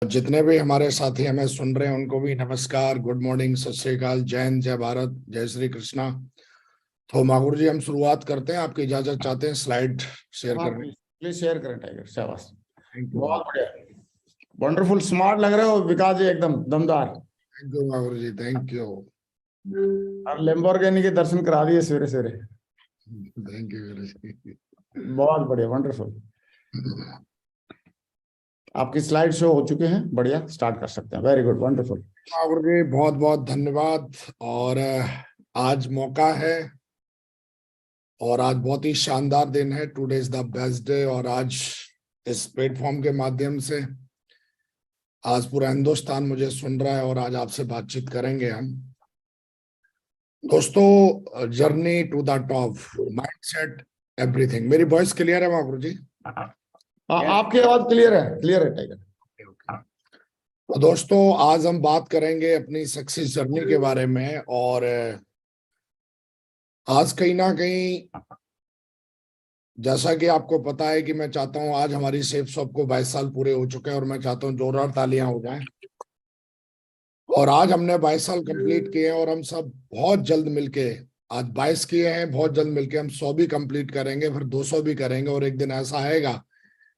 जितने भी हमारे साथी हमें सुन रहे हैं उनको भी नमस्कार, गुड मॉर्निंग, सत श्री अकाल, जय हिंद, जय भारत, जय श्री कृष्णा। तो मागुर जी, हम शुरुआत करते हैं। आपकी इजाजत चाहते हैं स्लाइड शेयर हाँ, करने। प्लीज शेयर करें टाइगर। शाबाश, थैंक यू बहुत बढ़िया, वंडरफुल, स्मार्ट लग रहे हो विकास जी, एकदम दमदार। थैंक यू मागुर जी, थैंक यू। और लेम्बोर्गिनी के दर्शन करा दिए सवेरे सवेरे। थैंक यू गुरु जी। बहुत बढ़िया, वंडरफुल। आपकी स्लाइड शो हो चुके हैं, बढ़िया, स्टार्ट कर सकते हैं। Very good, wonderful. मागुर जी बहुत बहुत धन्यवाद। और आज मौका है और आज बहुत ही शानदार दिन है। Today is the best day. और आज इस प्लेटफॉर्म के माध्यम से आज पूरा हिंदुस्तान मुझे सुन रहा है और आज आपसे बातचीत करेंगे हम। दोस्तों, journey to the top, mindset, everything. मेरी वॉइस क्लियर है मागुरु जी? हाँ, आपकी आवाज क्लियर है टाइगर। तो दोस्तों, आज हम बात करेंगे अपनी सक्सेस जर्नी के बारे में। और आज कहीं ना कहीं, जैसा कि आपको पता है कि मैं चाहता हूं, आज हमारी सेफ शॉप को 22 साल पूरे हो चुके हैं और मैं चाहता हूं जोरदार तालियां हो जाएं। और आज हमने 22 साल कंप्लीट किए हैं और हम सब बहुत जल्द मिलके, आज 22 किए हैं, बहुत जल्द मिलके हम 100 भी कंप्लीट करेंगे, फिर 200 भी करेंगे और एक दिन ऐसा आएगा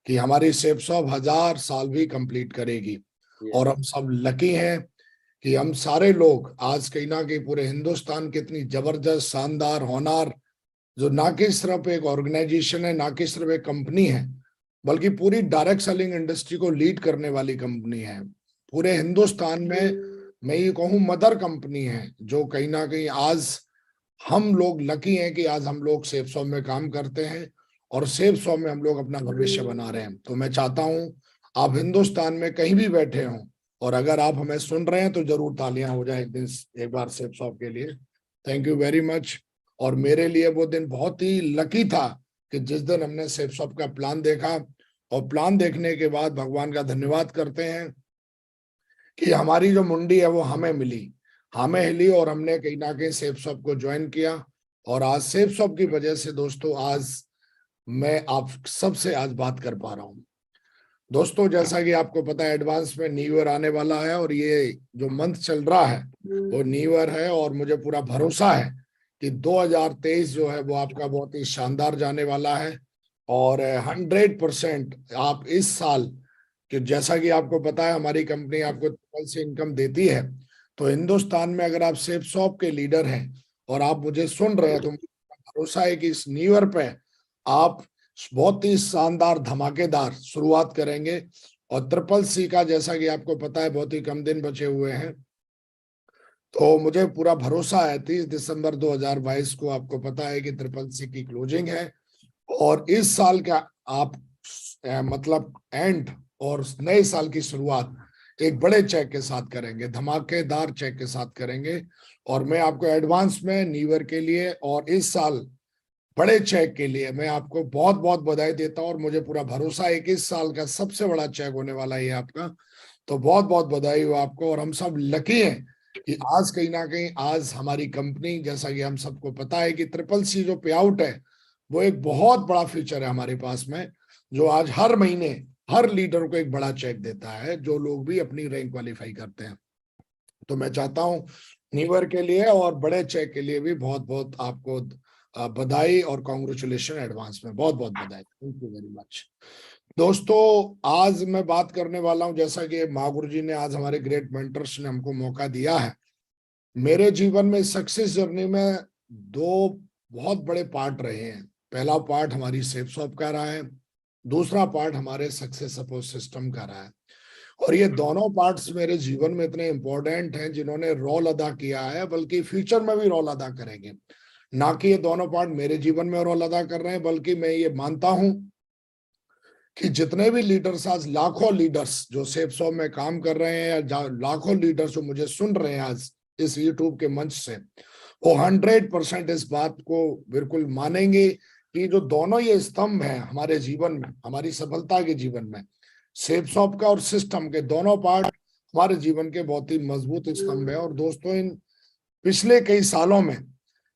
कि हमारी सेफ शॉप 1000 साल भी कंप्लीट करेगी। और हम सब लकी हैं कि हम सारे लोग आज कहीं ना कहीं पूरे हिंदुस्तान की इतनी जबरदस्त, शानदार, होनार, जो ना कि सिर्फ एक ऑर्गेनाइजेशन है, ना कि सिर्फ एक कंपनी है, बल्कि पूरी डायरेक्ट सेलिंग इंडस्ट्री को लीड करने वाली कंपनी है पूरे हिंदुस्तान में। मैं ये कहूँ मदर कंपनी है, जो कहीं ना कहीं आज हम लोग लकी हैं कि आज हम लोग सेफ शॉप में काम करते हैं और सेफ शॉप में हम लोग अपना भविष्य बना रहे हैं। तो मैं चाहता हूं आप हिंदुस्तान में कहीं भी बैठे हों और अगर आप हमें सुन रहे हैं तो जरूर तालियां हो जाए एक दिन, एक बार सेफ शॉप के लिए। Thank you very much. और मेरे लिए वो दिन बहुत ही लकी था कि जिस दिन हमने सेफ शॉप का प्लान देखा, और प्लान देखने के बाद भगवान का धन्यवाद करते हैं कि हमारी जो मुंडी है वो हमें मिली, हमें हिली और हमने कहीं ना कहीं सेफ शॉप को ज्वाइन किया। और आज सेफ शॉप की वजह से दोस्तों आज मैं आप सबसे आज बात कर पा रहा हूँ। दोस्तों, जैसा कि आपको पता है, एडवांस में न्यू ईयर आने वाला है और ये जो मंथ चल रहा है वो न्यू ईयर है। और मुझे पूरा भरोसा है कि 2023 जो है वो आपका बहुत ही शानदार जाने वाला है। और 100% आप इस साल, कि जैसा कि आपको पता है हमारी कंपनी आपको ट्रिपल से इनकम देती है, तो हिंदुस्तान में अगर आप सेफ शॉप के लीडर हैं और आप मुझे सुन रहे हैं तो मुझे भरोसा है कि इस न्यू ईयर पे आप बहुत ही शानदार, धमाकेदार शुरुआत करेंगे। और ट्रिपल सी का, जैसा कि आपको पता है, बहुत ही कम दिन बचे हुए हैं, तो मुझे पूरा भरोसा है 30 दिसंबर 2022 को आपको पता है कि ट्रिपल सी की क्लोजिंग है। और इस साल का आप मतलब एंड और नए साल की शुरुआत एक बड़े चेक के साथ करेंगे, धमाकेदार चेक के साथ करेंगे। और मैं आपको एडवांस में न्यू ईयर के लिए और इस साल बड़े चेक के लिए मैं आपको बहुत बहुत बधाई देता हूं। और मुझे पूरा भरोसा है कि इस साल का सबसे बड़ा चेक होने वाला है आपका। तो बहुत बहुत बधाई हो आपको। और हम सब लकी हैं कि आज कहीं ना कहीं आज हमारी कंपनी, जैसा कि हम सबको पता है कि ट्रिपल सी जो पे आउट है वो एक बहुत बड़ा फीचर है हमारे पास में, जो आज हर महीने हर लीडर को एक बड़ा चेक देता है, जो लोग भी अपनी रैंक क्वालिफाई करते हैं। तो मैं चाहता हूं न्यू ईयर के लिए और बड़े चेक के लिए भी बहुत बहुत आपको बधाई और कॉन्ग्रेचुलेशन एडवांस में, बहुत बहुत बधाई। Thank you very much. दोस्तों, आज मैं बात करने वाला हूं, जैसा कि महागुरु जी ने, आज हमारे ग्रेट मेंटर्स ने हमको मौका दिया है। मेरे जीवन में सक्सेस जर्नी में दो बहुत बड़े पार्ट रहे हैं। पहला पार्ट हमारी सेफ शॉप का रहा है, दूसरा पार्ट हमारे सक्सेस सपोर्ट सिस्टम का रहा है। और ये दोनों पार्ट्स मेरे जीवन में इतने इंपॉर्टेंट हैं, जिन्होंने रोल अदा किया है, बल्कि फ्यूचर में भी रोल अदा करेंगे। ना कि ये दोनों पार्ट मेरे जीवन में रोल अदा कर रहे हैं, बल्कि मैं ये मानता हूं कि जितने भी लीडर्स, आज लाखों लीडर्स जो सेफ शॉप में काम कर रहे हैं, या लाखों लीडर्स जो मुझे सुन रहे हैं आज इस यूट्यूब के मंच से, वो 100% इस बात को बिल्कुल मानेंगे कि जो दोनों ये स्तंभ हैं हमारे जीवन में, हमारी सफलता के जीवन में, सेफ शॉप का और सिस्टम के दोनों पार्ट हमारे जीवन के बहुत ही मजबूत स्तंभ है। और दोस्तों, इन पिछले कई सालों में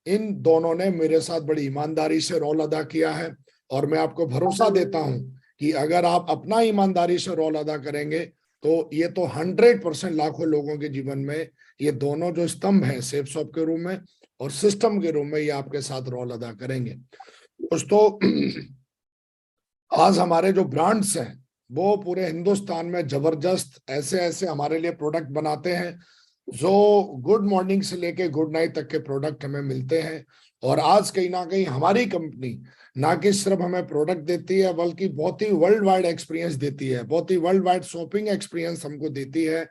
इन दोनों ने मेरे साथ बड़ी ईमानदारी से रोल अदा किया है। और मैं आपको भरोसा देता हूं कि अगर आप अपना ईमानदारी से रोल अदा करेंगे तो ये तो 100% लाखों लोगों के जीवन में ये दोनों जो स्तंभ हैं, सेफ शॉप के रूप में और सिस्टम के रूप में, ये आपके साथ रोल अदा करेंगे। दोस्तों, आज हमारे जो ब्रांड्स हैं वो पूरे हिंदुस्तान में जबरदस्त ऐसे ऐसे हमारे लिए प्रोडक्ट बनाते हैं जो गुड मॉर्निंग से लेके गुड नाइट तक के प्रोडक्ट हमें मिलते हैं। और आज कहीं ना कहीं हमारी कंपनी ना कि सिर्फ हमें प्रोडक्ट देती है, बल्कि बहुत ही वर्ल्ड वाइड एक्सपीरियंस देती है, बहुत ही वर्ल्ड वाइड शॉपिंग एक्सपीरियंस हमको देती है।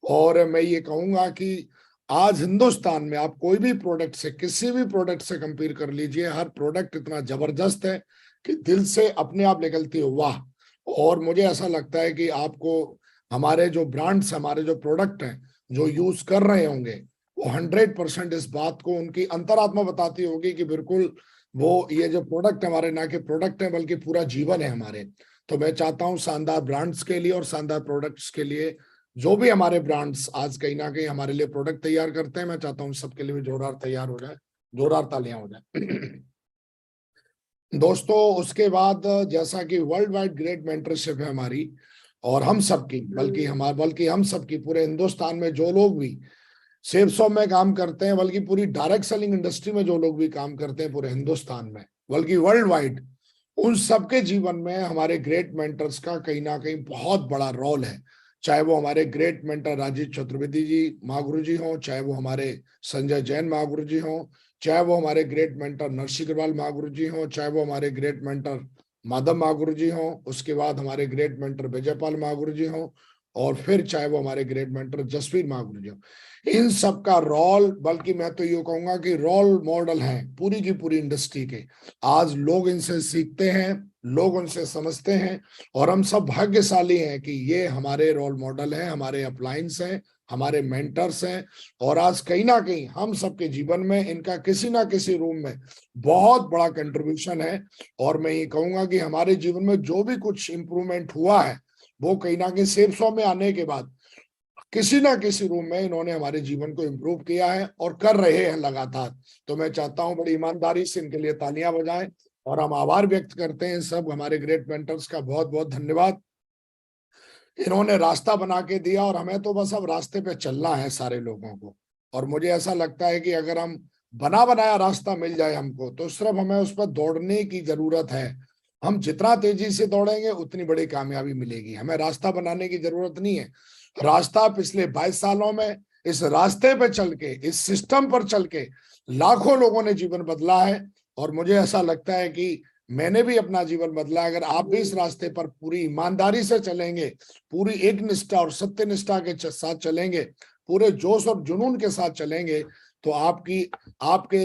और मैं ये कहूंगा कि आज हिंदुस्तान में आप कोई भी प्रोडक्ट से, किसी भी प्रोडक्ट से कंपेयर कर लीजिए, हर प्रोडक्ट इतना जबरदस्त है कि दिल से अपने आप निकलती हो वाह। और मुझे ऐसा लगता है कि आपको हमारे जो ब्रांड्स, हमारे जो प्रोडक्ट हैं जो यूज कर रहे होंगे, वो 100% इस बात को उनकी अंतरात्मा बताती होगी कि बिल्कुल वो ये जो प्रोडक्ट हमारे ना के प्रोडक्ट है बल्कि पूरा जीवन है हमारे। तो मैं चाहता हूँ शानदार ब्रांड्स के लिए और शानदार प्रोडक्ट्स के लिए जो भी हमारे ब्रांड्स आज कहीं ना कहीं हमारे लिए प्रोडक्ट तैयार करते हैं, मैं चाहता हूँ सबके लिए भी जोरदार तैयार हो जाए, जोरदार तालियां हो जाए। दोस्तों, उसके बाद जैसा कि वर्ल्ड वाइड ग्रेट मेंटरशिप है हमारी, और हम सबकी, बल्कि हम सबकी पूरे हिंदुस्तान में जो लोग भी सेफ शॉप में काम करते हैं, बल्कि पूरी डायरेक्ट सेलिंग इंडस्ट्री में जो लोग भी काम करते हैं पूरे हिंदुस्तान में, बल्कि वर्ल्ड वाइड, उन सबके जीवन में हमारे ग्रेट मेंटर्स का कहीं ना कहीं बहुत बड़ा रोल है। चाहे वो हमारे ग्रेट मेंटर राजीव चतुर्वेदी जी महागुरु जी हों, चाहे वो हमारे संजय जैन महागुरु जी हों, चाहे वो हमारे ग्रेट मेंटर नरसिंह अग्रवाल महागुरु जी हों, चाहे वो हमारे ग्रेट मेंटर माधव महागुरु जी हों, उसके बाद हमारे ग्रेट मेंटर विजयपाल महागुरु जी हों, और फिर चाहे वो हमारे ग्रेट मेंटर जसवीर महागुरु जी हों। इन सब का रोल, बल्कि मैं तो ये कहूंगा कि रोल मॉडल है पूरी की पूरी इंडस्ट्री के। आज लोग इनसे सीखते हैं, लोग उनसे समझते हैं, और हम सब भाग्यशाली हैं कि ये हमारे रोल मॉडल हैं, हमारे अपलाइंस हैं, हमारे मेंटर्स हैं। और आज कहीं ना कहीं हम सबके जीवन में इनका किसी ना किसी रूप में बहुत बड़ा कंट्रीब्यूशन है। और मैं ये कहूंगा कि हमारे जीवन में जो भी कुछ इंप्रूवमेंट हुआ है वो कहीं ना कहीं सेफ शॉप में आने के बाद किसी ना किसी रूप में इन्होंने हमारे जीवन को इम्प्रूव किया है और कर रहे हैं लगातार। तो मैं चाहता हूं बड़ी ईमानदारी से इनके लिए तालियां बजाएं, और हम आभार व्यक्त करते हैं सब हमारे ग्रेट मेंटर्स का। बहुत बहुत धन्यवाद, इन्होंने रास्ता बना के दिया और हमें तो बस अब रास्ते पे चलना है सारे लोगों को। और मुझे ऐसा लगता है कि अगर हम बना बनाया रास्ता मिल जाए हमको, तो सिर्फ हमें उस पर दौड़ने की जरूरत है। हम जितना तेजी से दौड़ेंगे उतनी बड़ी कामयाबी मिलेगी, हमें रास्ता बनाने की जरूरत नहीं है। रास्ता पिछले 22 सालों में इस रास्ते पे चल के, इस सिस्टम पर चल के लाखों लोगों ने जीवन बदला है। और मुझे ऐसा लगता है कि मैंने भी अपना जीवन बदला। अगर आप भी इस रास्ते पर पूरी ईमानदारी से चलेंगे, पूरी एक निष्ठा और सत्य निष्ठा के साथ चलेंगे, पूरे जोश और जुनून के साथ चलेंगे, तो आपके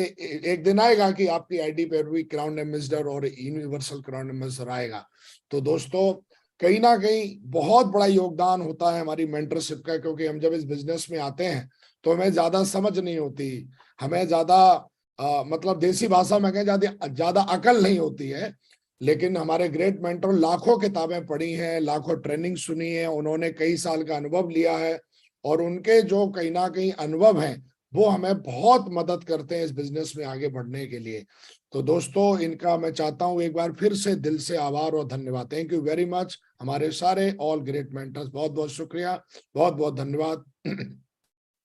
एक दिन आएगा कि आपकी आईडी पे भी क्राउन एम्बेसडर और यूनिवर्सल क्राउन एम्बेसडर आएगा। तो दोस्तों, कहीं ना कहीं बहुत बड़ा योगदान होता है हमारी मेंटरशिप का, क्योंकि हम जब इस बिजनेस में आते हैं तो हमें ज्यादा समझ नहीं होती, हमें ज्यादा मतलब देसी भाषा में कहें ज्यादा अकल नहीं होती है। लेकिन हमारे ग्रेट मेंटर लाखों किताबें पढ़ी हैं, लाखों ट्रेनिंग सुनी है, उन्होंने कई साल का अनुभव लिया है, और उनके जो कहीं ना कहीं अनुभव हैं वो हमें बहुत मदद करते हैं इस बिजनेस में आगे बढ़ने के लिए। तो दोस्तों, इनका मैं चाहता हूं एक बार फिर से दिल से आभार और धन्यवाद। थैंक यू वेरी मच हमारे सारे ऑल ग्रेट मेंटर्स, बहुत बहुत शुक्रिया, बहुत बहुत धन्यवाद।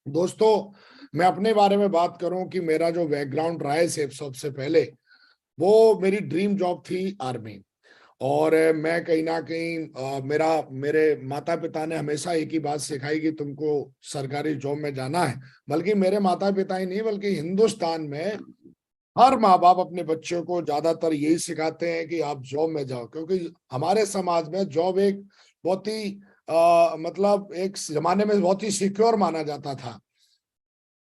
दोस्तों, मैं अपने बारे में बात करूं कि मेरा जो बैकग्राउंड रहा है सेफ सबसे पहले, वो मेरी ड्रीम जॉब थी आर्मी। और मैं कहीं ना कहीं मेरे माता पिता ने हमेशा एक ही बात सिखाई कि तुमको सरकारी जॉब में जाना है। बल्कि मेरे माता पिता ही नहीं, बल्कि हिंदुस्तान में हर माँ बाप अपने बच्चों को ज्यादातर यही सिखाते हैं कि आप जॉब में जाओ, क्योंकि हमारे समाज में जॉब एक बहुत ही मतलब एक जमाने में बहुत ही सिक्योर माना जाता था।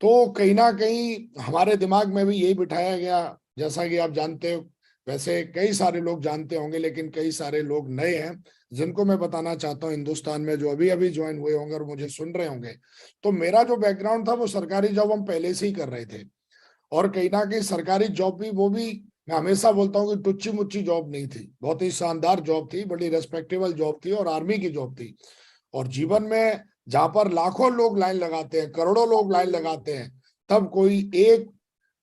तो कहीं ना कहीं हमारे दिमाग में भी यही बिठाया गया, जैसा कि आप जानते हो, वैसे कई सारे लोग जानते होंगे लेकिन कई सारे लोग नए हैं जिनको मैं बताना चाहता हूँ हिंदुस्तान में, जो अभी अभी ज्वाइन हुए होंगे और मुझे सुन रहे होंगे। तो मेरा जो बैकग्राउंड था वो सरकारी जॉब हम पहले से ही कर रहे थे। और कहीं ना कहीं सरकारी जॉब भी, वो भी मैं हमेशा बोलता हूँ कि टुच्ची मुच्ची जॉब नहीं थी, बहुत ही शानदार जॉब थी, बड़ी रेस्पेक्टेबल जॉब थी और आर्मी की जॉब थी। और जीवन में जहां पर लाखों लोग लाइन लगाते हैं, करोड़ों लोग लाइन लगाते हैं, तब कोई एक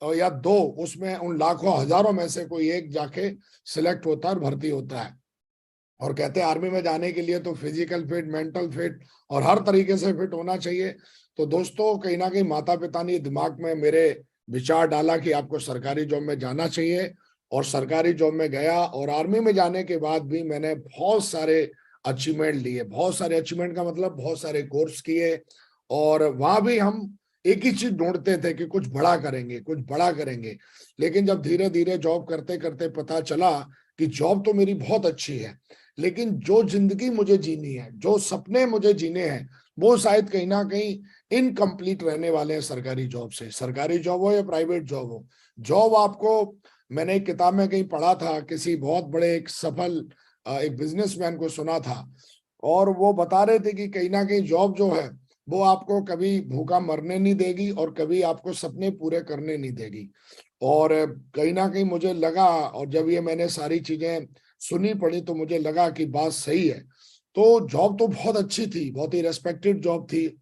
या दो उसमें उन लाखों हजारों में से कोई एक जाके सिलेक्ट होता है और भर्ती होता है। और कहते हैं आर्मी में जाने के लिए तो फिजिकल फिट, मेंटल फिट और हर तरीके से फिट होना चाहिए। तो दोस्तों कहीं ना कहीं माता पिता ने दिमाग में मेरे विचार डाला कि आपको सरकारी जॉब में जाना चाहिए, और सरकारी जॉब में गया। और आर्मी में जाने के बाद भी मैंने बहुत सारे अचीवमेंट लिए, बहुत सारे अचीवमेंट का मतलब बहुत सारे कोर्स किए। और वहां भी हम एक ही चीज ढूंढते थे कि कुछ बड़ा करेंगे, कुछ बड़ा करेंगे। लेकिन जब धीरे धीरे जॉब करते करते पता चला कि जॉब तो मेरी बहुत अच्छी है, लेकिन जो जिंदगी मुझे जीनी है, जो सपने मुझे जीने हैं, वो शायद कहीं ना कहीं इनकम्प्लीट रहने वाले हैं सरकारी जॉब से। सरकारी जॉब हो या प्राइवेट जॉब हो, जॉब आपको, मैंने एक किताब में कहीं पढ़ा था, किसी बहुत बड़े एक सफल एक बिजनेसमैन को सुना था, और वो बता रहे थे कि कहीं ना कहीं जॉब जो है वो आपको कभी भूखा मरने नहीं देगी और कभी आपको सपने पूरे करने नहीं देगी। और कहीं ना कहीं मुझे लगा, और जब ये मैंने सारी चीजें सुनी पड़ी तो मुझे लगा कि बात सही है। तो जॉब तो बहुत अच्छी थी, बहुत ही रेस्पेक्टेड जॉब थी,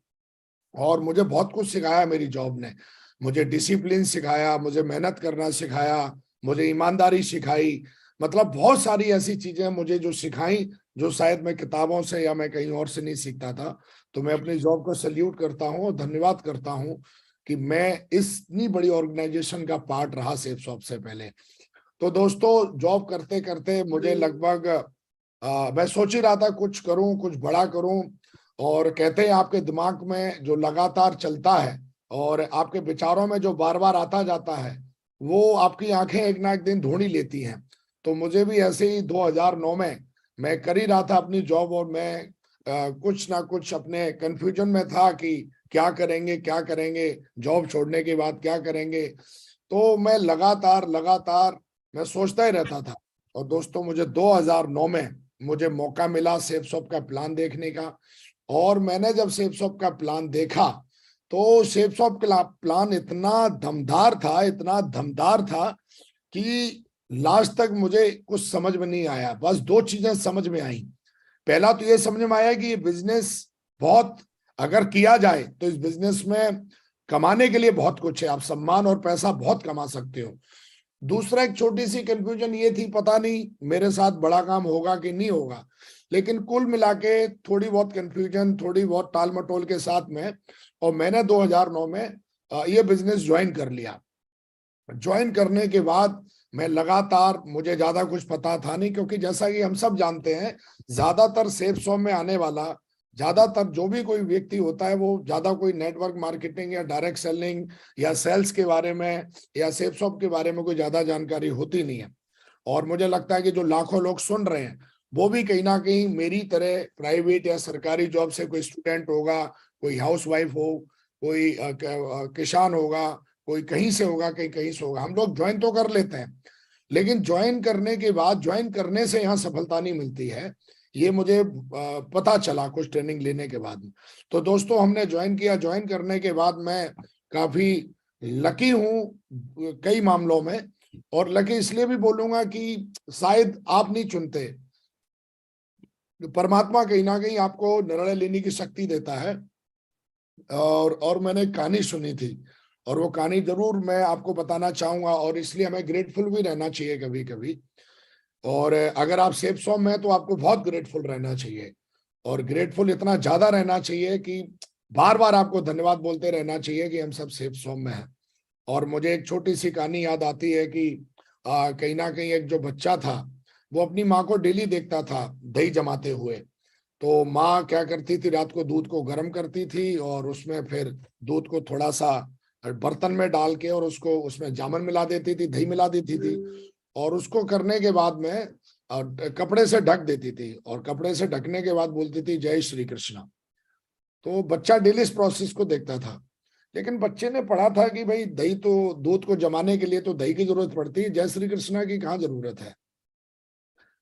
और मुझे बहुत कुछ सिखाया मेरी जॉब ने। मुझे डिसिप्लिन सिखाया, मुझे मेहनत करना सिखाया, मुझे ईमानदारी सिखाई। मतलब बहुत सारी ऐसी चीजें मुझे जो सिखाई, जो शायद मैं किताबों से या मैं कहीं और से नहीं सीखता था। तो मैं अपनी जॉब को सल्यूट करता हूँ और धन्यवाद करता हूँ कि मैं इतनी बड़ी ऑर्गेनाइजेशन का पार्ट रहा सेफ शॉप से पहले। तो दोस्तों जॉब करते करते मुझे लगभग मैं सोच ही रहा था कुछ करूं, कुछ बड़ा करूं। और कहते हैं आपके दिमाग में जो लगातार चलता है और आपके विचारों में जो बार बार आता जाता है, वो आपकी आंखें एक ना एक दिन ढूंढ ही लेती हैं। तो मुझे भी ऐसे ही 2009 में मैं कर ही रहा था अपनी जॉब, और मैं कुछ ना कुछ अपने कंफ्यूजन में था कि क्या करेंगे, क्या करेंगे, जॉब छोड़ने के बाद क्या करेंगे। तो मैं लगातार लगातार मैं सोचता ही रहता था। और दोस्तों मुझे 2009 में मुझे मौका मिला सेफ शॉप का प्लान देखने का। और मैंने जब सेफ शॉप का प्लान देखा तो सेफ शॉप का प्लान इतना दमदार था, इतना दमदार था कि लास्ट तक मुझे कुछ समझ में नहीं आया। बस दो चीजें समझ में आई। पहला तो ये समझ में आया कि ये बिजनेस बहुत, अगर किया जाए तो इस बिजनेस में कमाने के लिए बहुत कुछ है, आप सम्मान और पैसा बहुत कमा सकते हो। दूसरा एक छोटी सी कंफ्यूजन ये थी, पता नहीं मेरे साथ बड़ा काम होगा कि नहीं होगा। लेकिन कुल मिला के थोड़ी बहुत कंफ्यूजन, थोड़ी बहुत टाल मटोल के साथ में, और मैंने 2009 में ये बिजनेस ज्वाइन कर लिया। ज्वाइन करने के बाद मैं लगातार, मुझे ज्यादा कुछ पता था नहीं, क्योंकि जैसा कि हम सब जानते हैं ज्यादातर सेफ शॉप में आने वाला, ज्यादातर जो भी कोई व्यक्ति होता है वो ज्यादा कोई नेटवर्क मार्केटिंग या डायरेक्ट सेलिंग या सेल्स के बारे में या सेफ शॉप के बारे में कोई ज्यादा जानकारी होती नहीं है। और मुझे लगता है कि जो लाखों लोग सुन रहे हैं वो भी कहीं ना कहीं मेरी तरह प्राइवेट या सरकारी जॉब से, कोई स्टूडेंट होगा, कोई हाउस वाइफ हो, कोई किसान होगा, कोई कहीं से होगा, कहीं कहीं से होगा। हम लोग ज्वाइन तो कर लेते हैं, लेकिन ज्वाइन करने के बाद, ज्वाइन करने से यहाँ सफलता नहीं मिलती है। ये मुझे पता चला कुछ ट्रेनिंग लेने के बाद। तो दोस्तों हमने ज्वाइन किया। ज्वाइन करने के बाद मैं काफी लकी हूँ कई मामलों में। और लकी इसलिए भी बोलूंगा कि शायद आप नहीं चुनते, परमात्मा कहीं ना कहीं आपको निर्णय लेने की शक्ति देता है। और मैंने कहानी सुनी थी, और वो कहानी जरूर मैं आपको बताना चाहूंगा, और इसलिए हमें ग्रेटफुल भी रहना चाहिए कभी कभी। और अगर आप सेफ शॉप में हैं तो आपको बहुत ग्रेटफुल रहना चाहिए, और ग्रेटफुल इतना ज्यादा रहना चाहिए कि बार बार आपको धन्यवाद बोलते रहना चाहिए कि हम सब सेफ शॉप में हैं। और मुझे एक छोटी सी कहानी याद आती है कि कहीं ना कहीं एक जो बच्चा था वो अपनी माँ को डेली देखता था दही जमाते हुए। तो माँ क्या करती थी, रात को दूध को गर्म करती थी और उसमें फिर दूध को थोड़ा सा बर्तन में डाल के और उसको उसमें जामन मिला देती थी, दही मिला देती थी, और उसको करने के बाद में कपड़े से ढक देती थी, और कपड़े से ढकने के बाद बोलती थी जय श्री कृष्णा। तो बच्चा डेली इस प्रोसेस को देखता था। लेकिन बच्चे ने पढ़ा था कि भाई दही तो, दूध को जमाने के लिए तो दही की जरूरत पड़ती है, जय श्री कृष्णा की कहाँ जरूरत है।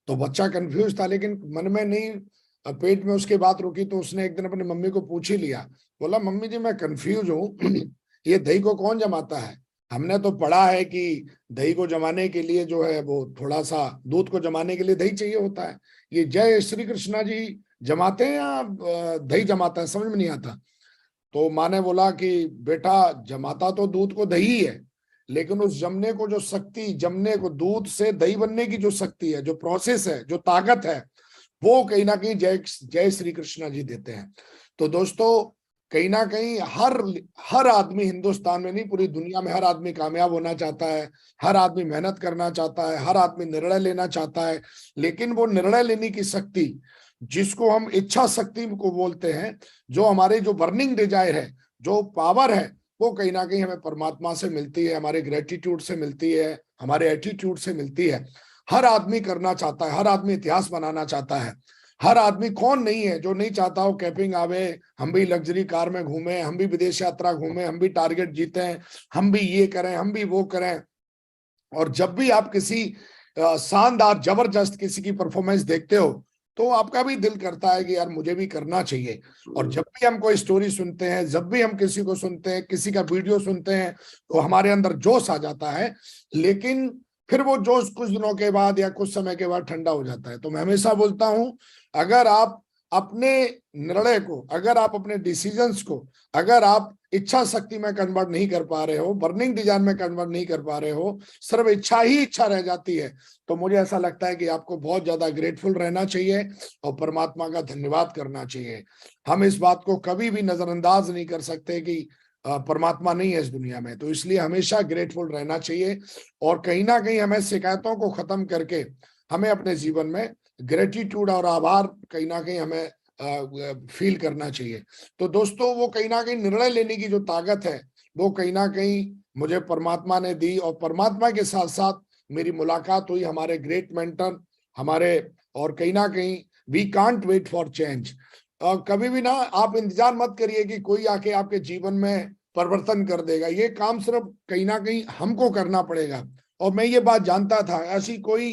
तो बच्चा कंफ्यूज था, लेकिन मन में नहीं, पेट में उसकी बात रुकी। तो उसने एक दिन अपनी मम्मी को पूछ ही लिया, बोला मम्मी जी मैं कंफ्यूज हूँ ये दही को कौन जमाता है? हमने तो पढ़ा है कि दही को जमाने के लिए जो है वो थोड़ा सा, दूध को जमाने के लिए दही चाहिए होता है, ये जय श्री कृष्णा जी जमाते हैं या दही जमाता है, समझ में नहीं आता। तो माँ ने बोला कि बेटा जमाता तो दूध को दही है, लेकिन उस जमने को जो शक्ति, जमने को दूध से दही बनने की जो शक्ति है, जो प्रोसेस है, जो ताकत है, वो कहीं ना कहीं जय जय श्री कृष्णा जी देते हैं। तो दोस्तों कहीं ना कहीं हर आदमी, हिंदुस्तान में नहीं पूरी दुनिया में हर आदमी कामयाब होना चाहता है, हर आदमी मेहनत करना चाहता है, हर आदमी निर्णय लेना चाहता है। लेकिन वो निर्णय लेने की शक्ति, जिसको हम इच्छा शक्ति को बोलते हैं, जो हमारे जो बर्निंग डिजायर है, जो पावर है, वो कहीं ना कहीं हमें परमात्मा से मिलती है, हमारे ग्रेटिट्यूड से मिलती है, हमारे एटीट्यूड से मिलती है। हर आदमी करना चाहता है, हर आदमी इतिहास बनाना चाहता है। हर आदमी कौन नहीं है जो नहीं चाहता हो कैपिंग आवे, हम भी लग्जरी कार में घूमे, हम भी विदेश यात्रा घूमे, हम भी टारगेट जीते, हम भी ये करें, हम भी वो करें। और जब भी आप किसी शानदार जबरदस्त किसी की परफॉर्मेंस देखते हो तो आपका भी दिल करता है कि यार मुझे भी करना चाहिए। और जब भी हम कोई स्टोरी सुनते हैं, जब भी हम किसी को सुनते हैं, किसी का वीडियो सुनते हैं, तो हमारे अंदर जोश आ जाता है। लेकिन फिर वो जोश कुछ दिनों के बाद या कुछ समय के बाद ठंडा हो जाता है। तो मैं हमेशा बोलता हूं, अगर आप अपने निर्णय को, अगर आप अपने डिसीजंस को, अगर आप इच्छा शक्ति में कन्वर्ट नहीं कर पा रहे हो, बर्निंग डिजाइन में कन्वर्ट नहीं कर पा रहे हो, सिर्फ इच्छा ही इच्छा रह जाती है, तो मुझे ऐसा लगता है कि आपको बहुत ज्यादा ग्रेटफुल रहना चाहिए और परमात्मा का धन्यवाद करना चाहिए। हम इस बात को कभी भी नजरअंदाज नहीं कर सकते कि परमात्मा नहीं है इस दुनिया में। तो इसलिए हमेशा ग्रेटफुल रहना चाहिए और कहीं ना कहीं हमें शिकायतों को खत्म करके हमें अपने जीवन में ग्रेटिट्यूड और आभार कहीं ना कहीं हमें फील करना चाहिए। तो दोस्तों वो कहीं ना कहीं निर्णय लेने की जो ताकत है वो कहीं ना कहीं मुझे परमात्मा ने दी। और परमात्मा के साथ साथ मेरी मुलाकात हुई हमारे ग्रेट मेंटर हमारे, और कहीं ना कहीं we can't wait for change. कभी भी ना आप इंतजार मत करिए कि कोई आके आपके जीवन में परिवर्तन कर देगा। ये काम सिर्फ कहीं ना कहीं हमको करना पड़ेगा। और मैं ये बात जानता था, ऐसी कोई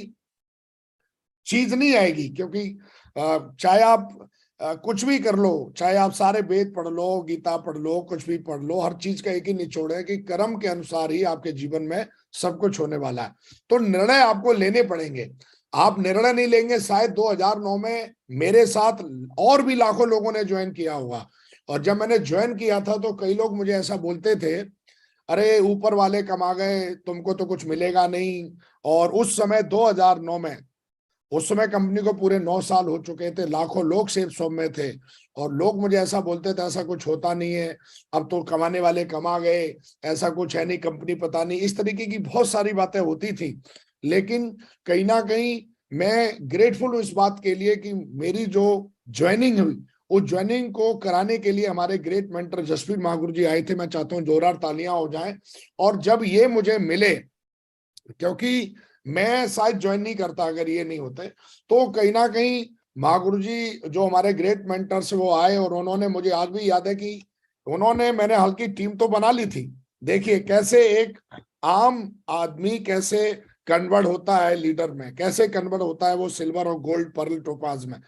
चीज नहीं आएगी, क्योंकि चाहे आप कुछ भी कर लो, चाहे आप सारे वेद पढ़ लो, गीता पढ़ लो, कुछ भी पढ़ लो, हर चीज का एक ही निचोड़ है कि कर्म के अनुसार ही आपके जीवन में सब कुछ होने वाला है। तो निर्णय आपको लेने पड़ेंगे। आप निर्णय नहीं लेंगे, शायद 2009 में मेरे साथ और भी लाखों लोगों ने ज्वाइन किया होगा। और जब मैंने ज्वाइन किया था तो कई लोग मुझे ऐसा बोलते थे, अरे ऊपर वाले कमा गए, तुमको तो कुछ मिलेगा नहीं। और उस समय 2009 में, उस समय कंपनी को पूरे 9 साल हो चुके थे, लाखों लोग सेल्स फॉर्म में थे, और लोग मुझे ऐसा बोलते थे, ऐसा कुछ होता नहीं है, अब तो कमाने वाले कमा गए, ऐसा कुछ है नहीं, कंपनी पता नहीं, इस तरीके की बहुत सारी बातें होती थी। लेकिन कहीं ना कहीं मैं ग्रेटफुल हूँ इस बात के लिए कि मेरी जो ज्वाइनिंग हुई, उस ज्वाइनिंग को कराने के लिए हमारे ग्रेट मेंटर जसवीर महागुरु जी आए थे। मैं चाहता हूँ जोरदार तालियां हो जाएं। और जब ये मुझे मिले, क्योंकि मैं शायद ज्वाइन नहीं करता अगर ये नहीं होते, तो कहीं ना कहीं महागुरु जी जो हमारे ग्रेट मेंटर्स वो आए और उन्होंने, मुझे आज भी याद है कि उन्होंने, मैंने हल्की टीम तो बना ली थी। देखिए कैसे एक आम आदमी कैसे कन्वर्ट होता है लीडर में, कैसे कन्वर्ट होता है वो सिल्वर और गोल्ड पर्ल टोपाज में।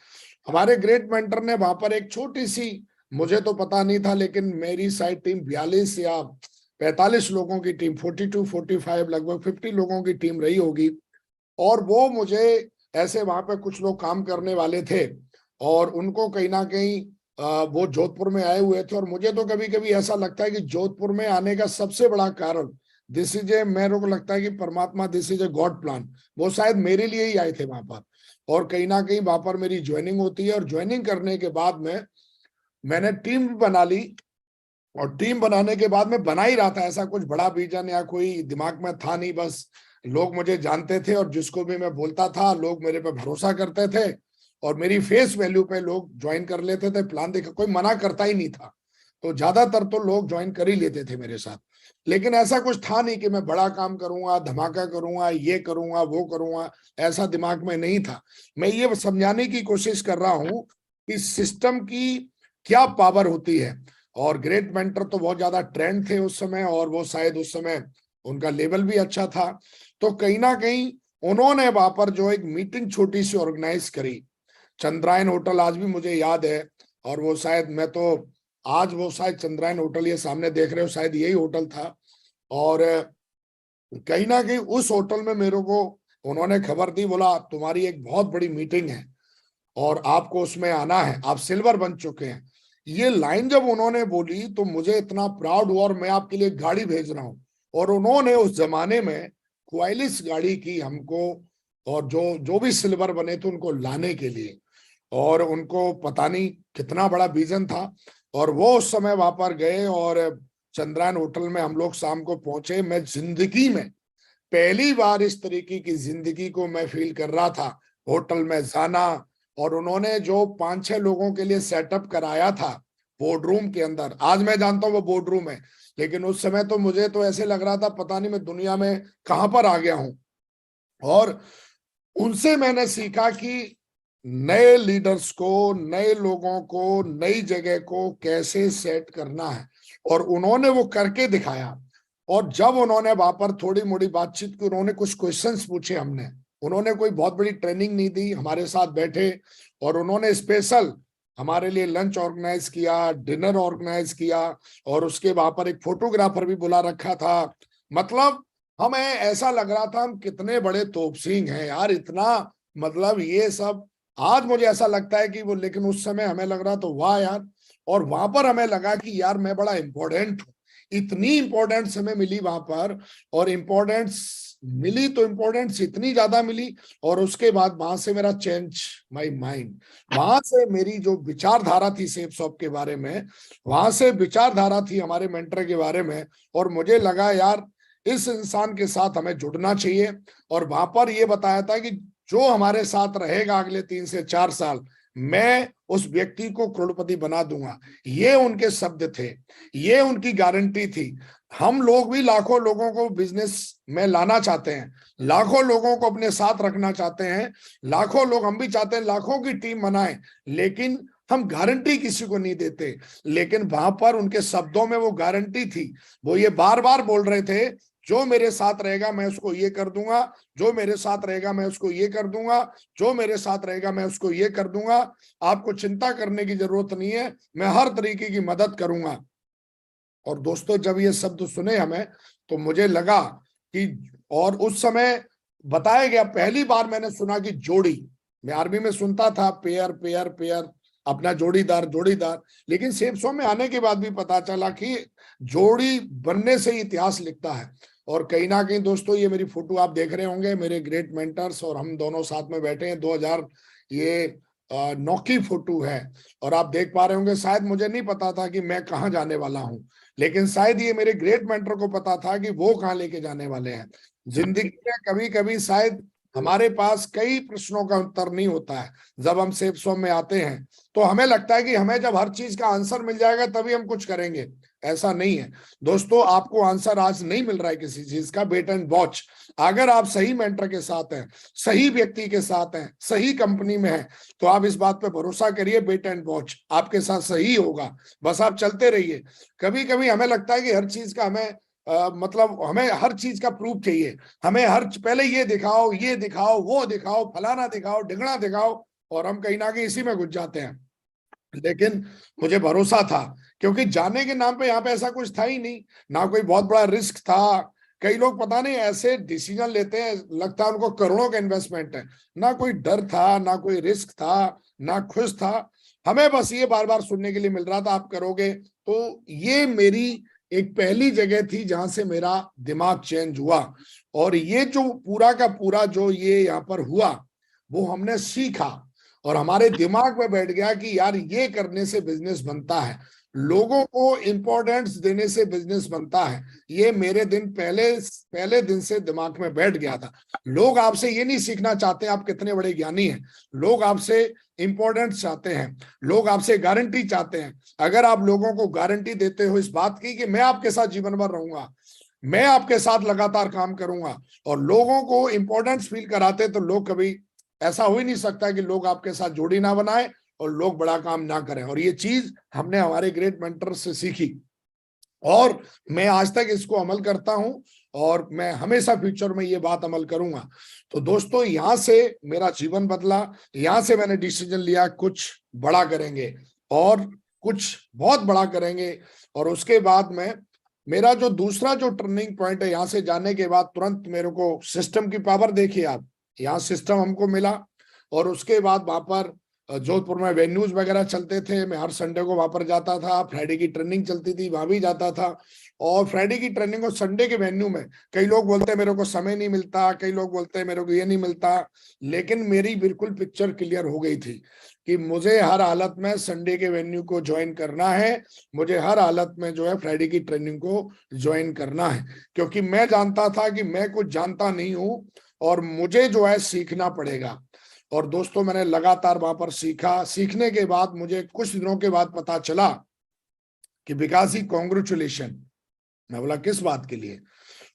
हमारे ग्रेट मेंटर ने वहां पर एक छोटी सी, मुझे तो पता नहीं था, लेकिन मेरी साइड टीम 42 या 45 लोगों की टीम, 42 45 लगभग 50 लोगों की टीम रही होगी। और वो मुझे ऐसे, वहां पे कुछ लोग काम करने वाले थे और उनको कहीं ना कहीं वो जोधपुर में आए हुए थे। और मुझे तो कभी कभी ऐसा लगता है कि जोधपुर में आने का सबसे बड़ा कारण, दिस इज ए, मेरे को लगता है कि परमात्मा, this is a god plan, वो शायद मेरे लिए ही आए थे वहां पर। और कहीं ना कहीं वहां पर मेरी ज्वाइनिंग होती है और ज्वाइनिंग करने के बाद में मैंने टीम भी बना ली। और टीम बनाने के बाद में बना ही रहा था, ऐसा कुछ बड़ा विजन या कोई दिमाग में था नहीं, बस लोग मुझे जानते थे और जिसको भी मैं बोलता था लोग मेरे पे भरोसा करते थे और मेरी फेस वैल्यू पे लोग ज्वाइन कर लेते थे। प्लान देखा कोई मना करता ही नहीं था, तो ज्यादातर तो लोग ज्वाइन कर ही लेते थे मेरे साथ। लेकिन ऐसा कुछ था नहीं कि मैं बड़ा काम करूंगा, धमाका करूंगा, ये करूंगा, वो करूंगा, ऐसा दिमाग में नहीं था। मैं ये समझाने की कोशिश कर रहा हूं कि सिस्टम की क्या पावर होती है। और ग्रेट मेंटर तो बहुत ज्यादा ट्रेंड थे उस समय, और वो शायद उस समय उनका लेवल भी अच्छा था। तो कहीं ना कहीं उन्होंने वहां पर जो एक मीटिंग छोटी सी ऑर्गेनाइज करी, चंद्रायन होटल आज भी मुझे याद है। और वो शायद, मैं तो आज वो शायद चंद्रायन होटल ये सामने देख रहे हो, शायद यही होटल था। और कहीं ना कहीं उस होटल में मेरे को उन्होंने खबर दी, बोला तुम्हारी एक बहुत बड़ी मीटिंग है और आपको उसमें आना है, आप सिल्वर बन चुके हैं। ये लाइन जब उन्होंने बोली तो मुझे इतना प्राउड हुआ, और मैं आपके लिए गाड़ी भेज रहा हूं। और उन्होंने उस जमाने में क्वालिस गाड़ी की हमको, और जो जो भी सिल्वर बने थे उनको लाने के लिए। और उनको पता नहीं कितना बड़ा विजन था। और वो उस समय वहां पर गए और चंद्रायन होटल में हम लोग शाम को पहुंचे। मैं जिंदगी में पहली बार इस तरीके की जिंदगी को मैं फील कर रहा था, होटल में जाना। और उन्होंने जो 5-6 लोगों के लिए सेटअप कराया था बोर्ड रूम के अंदर, आज मैं जानता हूँ वो बोर्ड रूम है, लेकिन उस समय तो मुझे तो ऐसे लग रहा था पता नहीं मैं दुनिया में कहां पर आ गया हूं। और उनसे मैंने सीखा कि नए लीडर्स को, नए लोगों को, नई जगह को कैसे सेट करना है, और उन्होंने वो करके दिखाया। और जब उन्होंने वहां पर थोड़ी मोड़ी बातचीत की, उन्होंने कुछ क्वेश्चंस पूछे हमने, उन्होंने कोई बहुत बड़ी ट्रेनिंग नहीं दी, हमारे साथ बैठे और उन्होंने स्पेशल हमारे लिए लंच ऑर्गेनाइज किया, डिनर ऑर्गेनाइज किया, और उसके वहां पर एक फोटोग्राफर भी बुला रखा था। मतलब हमें ऐसा लग रहा था हम कितने बड़े तोपसिंह हैं यार, इतना मतलब ये सब। आज मुझे ऐसा लगता है कि वो, लेकिन उस समय हमें लग रहा तो वाह यार। और वहां पर हमें लगा कि यार मैं बड़ा इंपॉर्टेंट हूँ, इतनी इंपॉर्टेंस हमें मिली वहां पर। और इंपॉर्टेंस मिली तो इंपॉर्टेंस इतनी ज्यादा मिली, और उसके बाद वहां से मेरा चेंज माय माइंड, वहां से मेरी जो विचारधारा थी सेफ शॉप के बारे में, वहां से विचारधारा थी हमारे मेंटर के बारे में। और मुझे लगा यार इस इंसान के साथ हमें जुड़ना चाहिए। और वहां पर यह बताया था कि जो हमारे साथ रहेगा अगले 3 से 4 साल, मैं उस व्यक्ति को करोड़पति बना दूंगा। ये उनके शब्द थे, ये उनकी गारंटी थी। हम लोग भी लाखों लोगों को बिजनेस में लाना चाहते हैं, लाखों लोगों को अपने साथ रखना चाहते हैं, लाखों लोग, हम भी चाहते हैं लाखों की टीम बनाएं, लेकिन हम गारंटी किसी को नहीं देते। लेकिन वहां पर उनके शब्दों में वो गारंटी थी। वो ये बार बार बोल रहे थे, जो मेरे साथ रहेगा मैं उसको ये कर दूंगा, जो मेरे साथ रहेगा मैं उसको ये कर दूंगा, जो मेरे साथ रहेगा मैं उसको ये कर दूंगा। आपको चिंता करने की जरूरत नहीं है, मैं हर तरीके की मदद करूंगा। और दोस्तों जब ये शब्द सुने हमें, तो मुझे लगा कि, और उस समय बताया गया, पहली बार मैंने सुना कि जोड़ी, मैं आर्मी में सुनता था पेयर पेयर पेयर, अपना जोड़ीदार जोड़ीदार, लेकिन सेफ सो में आने के बाद भी पता चला कि जोड़ी बनने से ही इतिहास लिखता है। और कहीं ना कहीं दोस्तों, ये मेरी फोटो आप देख रहे होंगे, मेरे ग्रेट मेंटर्स और हम दोनों साथ में बैठे हैं, 2000 ये 9 की फोटो है। और आप देख पा रहे होंगे, शायद मुझे नहीं पता था कि मैं कहाँ जाने वाला हूं, लेकिन शायद ये मेरे ग्रेट मेंटर को पता था कि वो कहाँ लेके जाने वाले हैं। जिंदगी में कभी कभी शायद हमारे पास कई प्रश्नों का उत्तर नहीं होता है। जब हम सेफ जोन में आते हैं तो हमें लगता है कि हमें जब हर चीज का आंसर मिल जाएगा तभी हम कुछ करेंगे। ऐसा नहीं है दोस्तों, आपको आंसर आज नहीं मिल रहा है किसी चीज का, वेट एंड वॉच। अगर आप सही मेंटर के साथ हैं, सही व्यक्ति के साथ हैं, सही कंपनी में हैं, तो आप इस बात पे भरोसा करिए, वेट एंड वॉच आपके साथ सही होगा। बस आप चलते रहिए। कभी कभी हमें लगता है कि हर चीज का हमें मतलब हमें हर चीज का प्रूफ चाहिए, हमें हर पहले ये दिखाओ, ये दिखाओ, वो दिखाओ, फलाना दिखाओ, ढिगना दिखाओ, और हम कहीं ना कहीं इसी में घुस जाते हैं। लेकिन मुझे भरोसा था, क्योंकि जाने के नाम पे यहाँ पे ऐसा कुछ था ही नहीं, ना कोई बहुत बड़ा रिस्क था। कई लोग पता नहीं ऐसे डिसीजन लेते हैं, लगता है उनको करोड़ों का इन्वेस्टमेंट है। ना कोई डर था, ना कोई रिस्क था, ना खुश था। हमें बस ये बार बार सुनने के लिए मिल रहा था आप करोगे। तो ये मेरी एक पहली जगह थी जहां से मेरा दिमाग चेंज हुआ। और ये जो पूरा का पूरा जो ये यहाँ पर हुआ, वो हमने सीखा और हमारे दिमाग में बैठ गया कि यार ये करने से बिजनेस बनता है, लोगों को इंपॉर्टेंस देने से बिजनेस बनता है। ये मेरे दिन पहले पहले दिन से दिमाग में बैठ गया था। लोग आपसे ये नहीं सीखना चाहते आप कितने बड़े ज्ञानी हैं, लोग आपसे इंपॉर्टेंस चाहते हैं, लोग आपसे गारंटी चाहते हैं। अगर आप लोगों को गारंटी देते हो इस बात की कि मैं आपके साथ जीवन भर रहूंगा, मैं आपके साथ लगातार काम करूंगा, और लोगों को इंपॉर्टेंस फील कराते, तो लोग कभी, ऐसा हो ही नहीं सकता कि लोग आपके साथ जोड़ी ना बनाए और लोग बड़ा काम ना करें। और ये चीज हमने हमारे ग्रेट मेंटर से सीखी, और मैं आज तक इसको अमल करता हूं, और मैं हमेशा फ्यूचर में ये बात अमल करूंगा। तो दोस्तों यहां से मेरा जीवन बदला, यहां से मैंने डिसीजन लिया कुछ बड़ा करेंगे, और कुछ बहुत बड़ा करेंगे। और उसके बाद में मेरा जो दूसरा जो टर्निंग पॉइंट है, यहाँ से जाने के बाद तुरंत मेरे को सिस्टम की पावर देखिए आप, यहाँ सिस्टम हमको मिला। और उसके बाद वहां पर जोधपुर में वेन्यूज वगैरह चलते थे, मैं हर संडे को वहां पर जाता था, फ्राइडे की ट्रेनिंग चलती थी वहां भी जाता था। और फ्राइडे की ट्रेनिंग और संडे के वेन्यू में कई लोग बोलते हैं मेरे को समय नहीं मिलता, कई लोग बोलते हैं मेरे को ये नहीं मिलता, लेकिन मेरी बिल्कुल पिक्चर क्लियर हो गई थी। कि मुझे हर हालत में संडे के वेन्यू को ज्वाइन करना है, मुझे हर हालत में जो है फ्राइडे की ट्रेनिंग को ज्वाइन करना है, क्योंकि मैं जानता था कि मैं कुछ जानता नहीं हूं और मुझे जो है सीखना पड़ेगा। और दोस्तों मैंने लगातार वहां पर सीखा। सीखने के बाद मुझे कुछ दिनों के बाद पता चला कि विकास जी कॉन्ग्रेचुलेशन। मैं बोला किस बात के लिए?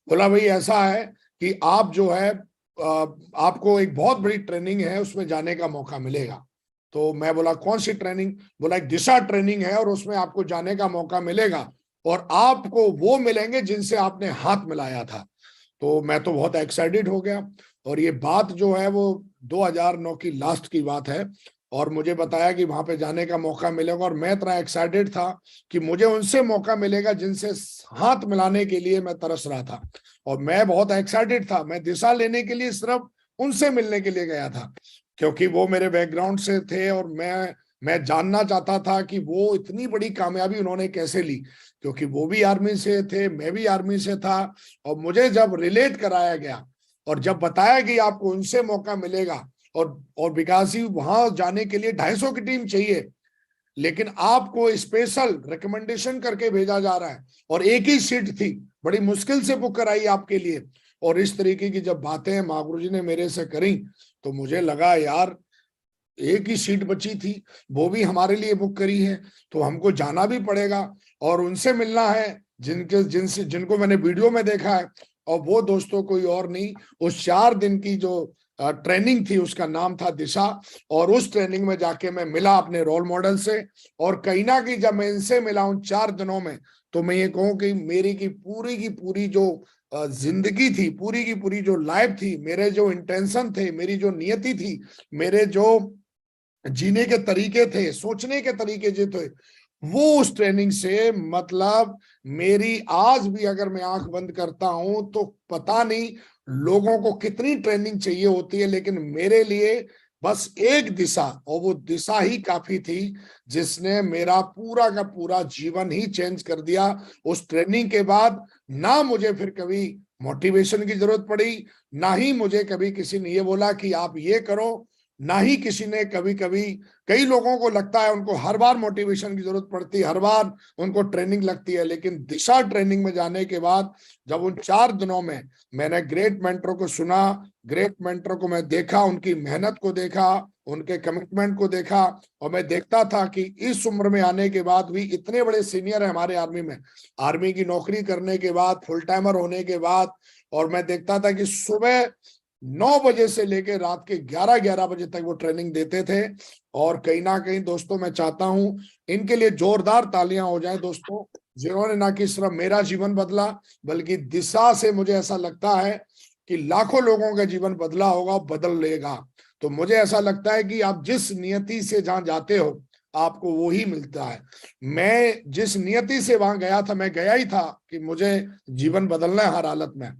बोला भाई ऐसा है कि आप जो है आपको एक बहुत बड़ी ट्रेनिंग है, उसमें जाने का मौका मिलेगा। तो मैं बोला कौन सी ट्रेनिंग? बोला एक दिशा ट्रेनिंग है और उसमें आपको जाने का मौका मिलेगा और आपको वो मिलेंगे जिनसे आपने हाथ मिलाया था। तो मैं तो बहुत एक्साइटेड हो गया। और ये बात जो है वो 2009 की लास्ट की बात है और मुझे बताया कि वहां पे जाने का मौका मिलेगा और मैं इतना एक्साइटेड था कि मुझे उनसे मौका मिलेगा जिनसे हाथ मिलाने के लिए मैं तरस रहा था। और मैं बहुत एक्साइटेड था, मैं दिशा लेने के लिए सिर्फ उनसे मिलने के लिए गया था, क्योंकि वो मेरे बैकग्राउंड से थे और मैं जानना चाहता था कि वो इतनी बड़ी कामयाबी उन्होंने कैसे ली, क्योंकि वो भी आर्मी से थे, मैं भी आर्मी से था। और मुझे जब रिलेट कराया गया और जब बताया कि आपको उनसे मौका मिलेगा और विकास जी वहां जाने के लिए 250 की टीम चाहिए, लेकिन आपको स्पेशल रिकमेंडेशन करके भेजा जा रहा है और एक ही सीट थी, बड़ी मुश्किल से बुक कराई आपके लिए। और इस तरीके की जब बातें महागुरु जी ने मेरे से करी तो मुझे लगा यार एक ही सीट बची थी, वो भी हमारे लिए बुक करी है, तो हमको जाना भी पड़ेगा और उनसे मिलना है जिनको मैंने वीडियो में देखा है। और वो दोस्तों कोई और नहीं, उस 4 दिन की जो ट्रेनिंग थी उसका नाम था दिशा। और उस ट्रेनिंग में जाके मैं मिला अपने रोल मॉडल से और कहीं ना कहीं जब मैं इनसे मिला उन 4 दिनों में, तो मैं ये कहूँ कि मेरी की पूरी जो जिंदगी थी, पूरी की पूरी जो लाइफ थी, मेरे जो इंटेंशन थे, मेरी जो नियति थी, मेरे जो जीने के तरीके थे, सोचने के तरीके जो थे, वो उस ट्रेनिंग से मतलब मेरी आज भी अगर मैं आंख बंद करता हूं तो पता नहीं लोगों को कितनी ट्रेनिंग चाहिए होती है, लेकिन मेरे लिए बस एक दिशा, और वो दिशा ही काफी थी जिसने मेरा पूरा का पूरा जीवन ही चेंज कर दिया। उस ट्रेनिंग के बाद ना मुझे फिर कभी मोटिवेशन की जरूरत पड़ी, ना ही मुझे कभी किसी ने ये बोला कि आप ये करो, ना ही किसी ने कभी कभी, कई लोगों को लगता है उनको हर बार मोटिवेशन की जरूरत पड़ती है, हर बार उनको ट्रेनिंग लगती है, लेकिन दिशा ट्रेनिंग में जाने के बाद जब उन 4 दिनों में मैंने ग्रेट मेंटरों को सुना, ग्रेट मेंटरों को मैं देखा, उनकी मेहनत को देखा, उनके कमिटमेंट को देखा, और मैं देखता था कि इस उम्र में आने के बाद भी इतने बड़े सीनियर है हमारे आर्मी में, आर्मी की नौकरी करने के बाद, फुल टाइमर होने के बाद। और मैं देखता था कि सुबह 9 बजे से लेकर रात के 11 बजे तक वो ट्रेनिंग देते थे। और कहीं ना कहीं दोस्तों मैं चाहता हूं इनके लिए जोरदार तालियां हो जाएं दोस्तों, जिन्होंने ना कि सिर्फ मेरा जीवन बदला, बल्कि दिशा से मुझे ऐसा लगता है कि लाखों लोगों का जीवन बदला होगा, बदल लेगा। तो मुझे ऐसा लगता है कि आप जिस नियति से जहां जाते हो आपको वो ही मिलता है। मैं जिस नियति से वहां गया था, मैं गया ही था कि मुझे जीवन बदलना है हर हालत में।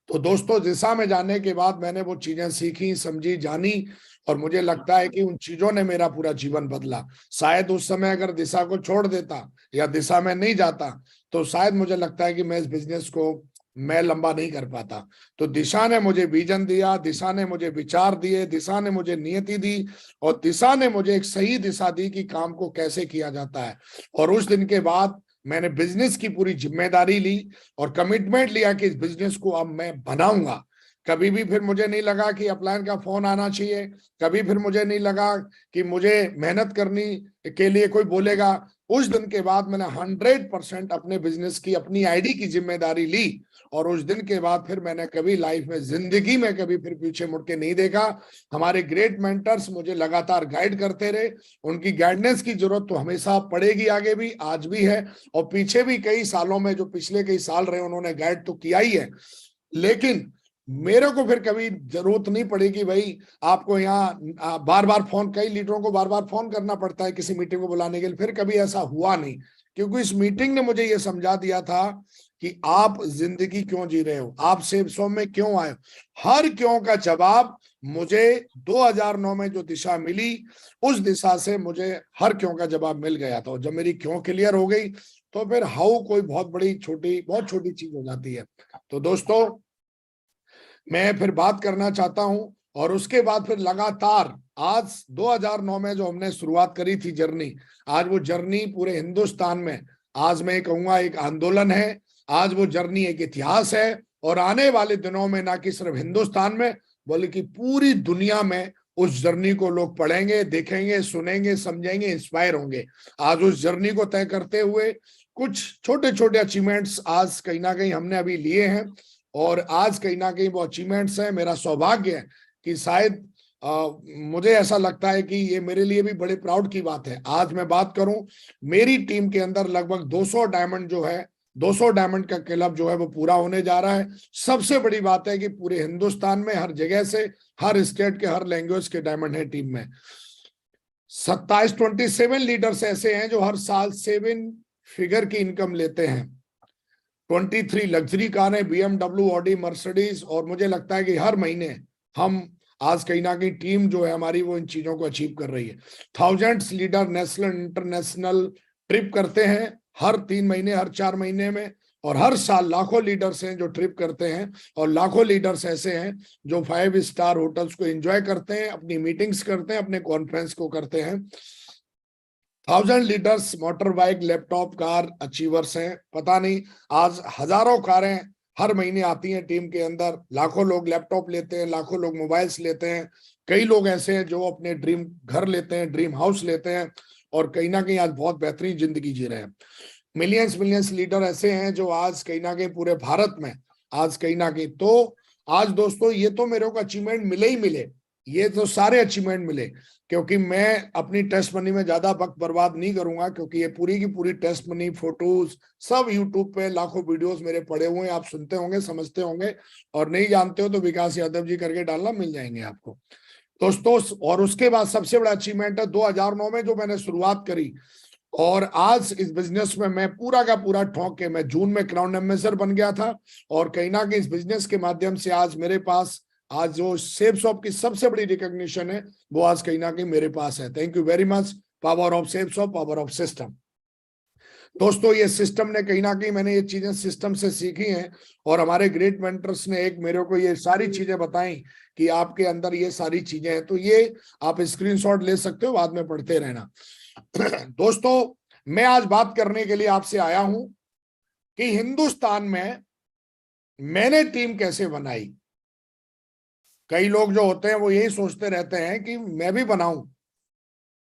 तो दोस्तों दिशा में जाने के बाद मैंने वो चीजें सीखी, समझी, जानी, और मुझे लगता है कि उन चीजों ने मेरा पूरा जीवन बदला। शायद उस समय अगर दिशा को छोड़ देता या दिशा में नहीं जाता तो शायद मुझे लगता है कि मैं इस बिजनेस को मैं लंबा नहीं कर पाता। तो दिशा ने मुझे विजन दिया, दिशा ने मुझे विचार दिए, दिशा ने मुझे नियति दी, और दिशा ने मुझे एक सही दिशा दी कि काम को कैसे किया जाता है। और उस दिन के बाद मैंने बिजनेस की पूरी जिम्मेदारी ली और कमिटमेंट लिया कि इस बिजनेस को अब मैं बनाऊंगा। कभी भी फिर मुझे नहीं लगा कि अपलाइन का फोन आना चाहिए, कभी फिर मुझे नहीं लगा कि मुझे मेहनत करनी के लिए कोई बोलेगा। उस दिन के बाद मैंने 100% अपने बिजनेस की, अपनी आईडी की जिम्मेदारी ली। और उस दिन के बाद फिर मैंने कभी लाइफ में, जिंदगी में कभी फिर पीछे मुड़ के नहीं देखा। हमारे ग्रेट मेंटर्स मुझे लगातार गाइड करते रहे, उनकी गाइडेंस की जरूरत तो हमेशा पड़ेगी, आगे भी, आज भी है, और पीछे भी कई सालों में, जो पिछले कई साल रहे, उन्होंने गाइड तो किया ही है। लेकिन मेरे को फिर कभी जरूरत नहीं पड़ी कि भाई आपको यहाँ बार बार फोन, कई लीडरों को बार बार फोन करना पड़ता है किसी मीटिंग को बुलाने के लिए, फिर कभी ऐसा हुआ नहीं, क्योंकि इस मीटिंग ने मुझे ये समझा दिया था कि आप जिंदगी क्यों जी रहे हो, आप सेफ जोन में क्यों आए हो। हर क्यों का जवाब मुझे 2009 में जो दिशा मिली, उस दिशा से मुझे हर क्यों का जवाब मिल गया था। और जब मेरी क्यों क्लियर हो गई तो फिर हाउ कोई बहुत बड़ी छोटी, बहुत छोटी चीज हो जाती है। तो दोस्तों मैं फिर बात करना चाहता हूं, और उसके बाद फिर लगातार आज 2009 में जो हमने शुरुआत करी थी जर्नी, आज वो जर्नी पूरे हिंदुस्तान में, आज मैं कहूंगा एक आंदोलन है, आज वो जर्नी एक इतिहास है। और आने वाले दिनों में ना कि सिर्फ हिंदुस्तान में बल्कि पूरी दुनिया में उस जर्नी को लोग पढ़ेंगे, देखेंगे, सुनेंगे, समझेंगे, इंस्पायर होंगे। आज उस जर्नी को तय करते हुए कुछ छोटे छोटे अचीवमेंट्स आज कहीं ना कहीं हमने अभी लिए हैं, और आज कहीं ना कहीं वो अचीवमेंट्स हैं। मेरा सौभाग्य है कि शायद मुझे ऐसा लगता है कि ये मेरे लिए भी बड़े प्राउड की बात है। आज मैं बात करूं, मेरी टीम के अंदर लगभग 200 डायमंड जो है, 200 डायमंड का क्लब जो है वो पूरा होने जा रहा है। सबसे बड़ी बात है कि पूरे हिंदुस्तान में हर जगह से, हर स्टेट के, हर लैंग्वेज के डायमंड है टीम में। 27 लीडर्स ऐसे हैं जो हर साल 7 फिगर की इनकम लेते हैं। 23 लग्जरी कारें, BMW, ऑडी, मर्सिडीज, और मुझे लगता है कि हर महीने हम आज कहीं ना कहीं टीम जो है हमारी वो इन चीजों को अचीव कर रही है। Thousands leader national international trip करते हैं हर 3 महीने, हर 4 महीने में, और हर साल लाखों लीडर्स हैं जो ट्रिप करते हैं, और लाखों लीडर्स ऐसे हैं जो 5 स्टार होटल्स को एंजॉय करते हैं, अपनी मीटिंग्स करते हैं, अपने कॉन्फ्रेंस को करते हैं। 1000 leaders motor bike, laptop, car achievers हैं। पता नहीं, आज हजारों कारें हर महीने आती हैं टीम के अंदर, लाखों लोग लैपटॉप लेते हैं, लाखों लोग मोबाइल्स लेते हैं। कई लोग ऐसे हैं जो अपने ड्रीम घर लेते हैं, ड्रीम हाउस लेते हैं, और कहीं ना कहीं आज बहुत बेहतरीन जिंदगी जी रहे हैं। मिलियंस लीडर ऐसे हैं जो आज कहीं ना कहीं पूरे भारत में, आज कहीं ना कहीं, तो आज दोस्तों ये तो मेरे को अचीवमेंट मिले ही मिले, ये तो सारे अचीवमेंट मिले, क्योंकि मैं अपनी टेस्ट मनी में ज्यादा वक्त बर्बाद नहीं करूंगा, क्योंकि ये पूरी की पूरी टेस्ट मनी फोटोज सब यूट्यूब पे लाखों वीडियोस मेरे पड़े हुए हैं। आप सुनते होंगे, समझते होंगे, और नहीं जानते हो तो विकास यादव जी करके डालना, मिल जाएंगे आपको दोस्तों। और उसके बाद सबसे बड़ा अचीवमेंट है 2009 में जो मैंने शुरुआत करी, और आज इस बिजनेस में मैं पूरा का पूरा ठोक के, मैं जून में क्राउन एम्बेसडर बन गया था, और कहीं ना कहीं इस बिजनेस के माध्यम से आज मेरे पास, आज जो सेफ शॉप की सबसे बड़ी रिकॉग्निशन है वो आज कहीं ना कहीं मेरे पास है। Thank you very much. Power of safe shop, power of system. दोस्तों ये सिस्टम ने कहीं ना कहीं, मैंने ये चीजें सिस्टम से सीखी हैं, और हमारे ग्रेट मेंटर्स ने एक मेरे को ये सारी चीजें बताई कि आपके अंदर ये सारी चीजें हैं। तो ये आप स्क्रीनशॉट ले सकते हो, बाद में पढ़ते रहना। दोस्तों मैं आज बात करने के लिए आपसे आया हूं कि हिंदुस्तान में मैंने टीम कैसे बनाई। कई लोग जो होते हैं वो यही सोचते रहते हैं कि मैं भी बनाऊं,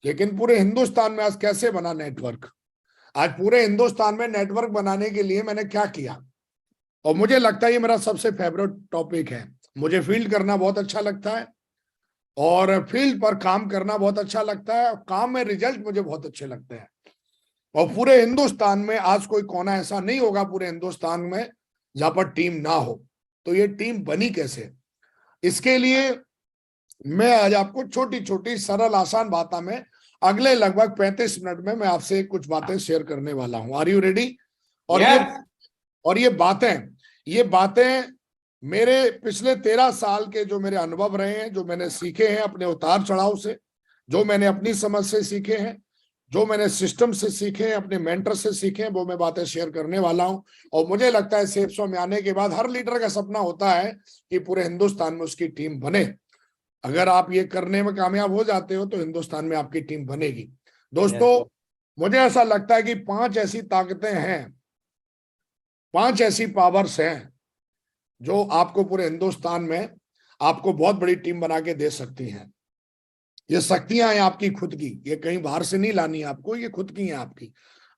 लेकिन पूरे हिंदुस्तान में आज कैसे बना नेटवर्क। आज पूरे हिंदुस्तान में नेटवर्क बनाने के लिए मैंने क्या किया, और मुझे लगता है ये मेरा सबसे फेवरेट टॉपिक है। मुझे फील्ड करना बहुत अच्छा लगता है, और फील्ड पर काम करना बहुत अच्छा लगता है, और काम में रिजल्ट मुझे बहुत अच्छे लगते हैं। और पूरे हिंदुस्तान में आज कोई कोना ऐसा नहीं होगा पूरे हिंदुस्तान में जहां पर टीम ना हो। तो ये टीम बनी कैसे, इसके लिए मैं आज आपको छोटी छोटी सरल आसान बातों में अगले लगभग 35 मिनट में मैं आपसे कुछ बातें शेयर करने वाला हूं। Are you ready? और ये बातें मेरे पिछले 13 साल के जो मेरे अनुभव रहे हैं, जो मैंने सीखे हैं अपने उतार चढ़ाव से, जो मैंने अपनी समझ से सीखे हैं, जो मैंने सिस्टम से सीखे हैं, अपने मेंटर से सीखे हैं, वो मैं बातें शेयर करने वाला हूं। और मुझे लगता है सेफ शो में आने के बाद हर लीडर का सपना होता है कि पूरे हिंदुस्तान में उसकी टीम बने। अगर आप ये करने में कामयाब हो जाते हो तो हिंदुस्तान में आपकी टीम बनेगी। दोस्तों मुझे ऐसा लगता है कि 5 ऐसी ताकतें हैं, 5 ऐसी पावर्स हैं जो आपको पूरे हिंदुस्तान में आपको बहुत बड़ी टीम बना के दे सकती हैं। ये शक्तियां हैं आपकी खुद की, ये कहीं बाहर से नहीं लानी है आपको, ये खुद की हैं आपकी।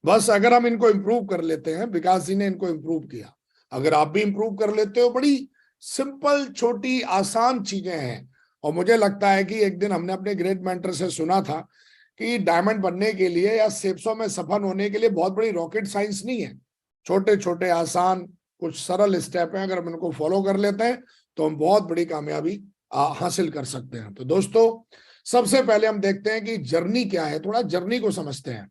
बस अगर हम इनको इम्प्रूव कर लेते हैं, विकास जी ने इनको इम्प्रूव किया, अगर आप भी इम्प्रूव कर लेते हो, बड़ी सिंपल छोटी आसान चीजें हैं। और मुझे लगता है कि एक दिन हमने अपने ग्रेट मेंटर से सुना था कि डायमंड बनने के लिए या सेप्सो में सफल होने के लिए बहुत बड़ी रॉकेट साइंस नहीं है, छोटे छोटे आसान कुछ सरल स्टेप हैं, अगर हम इनको फॉलो कर लेते हैं तो हम बहुत बड़ी कामयाबी हासिल कर सकते हैं। तो दोस्तों सबसे पहले हम देखते हैं कि जर्नी क्या है, थोड़ा जर्नी को समझते हैं।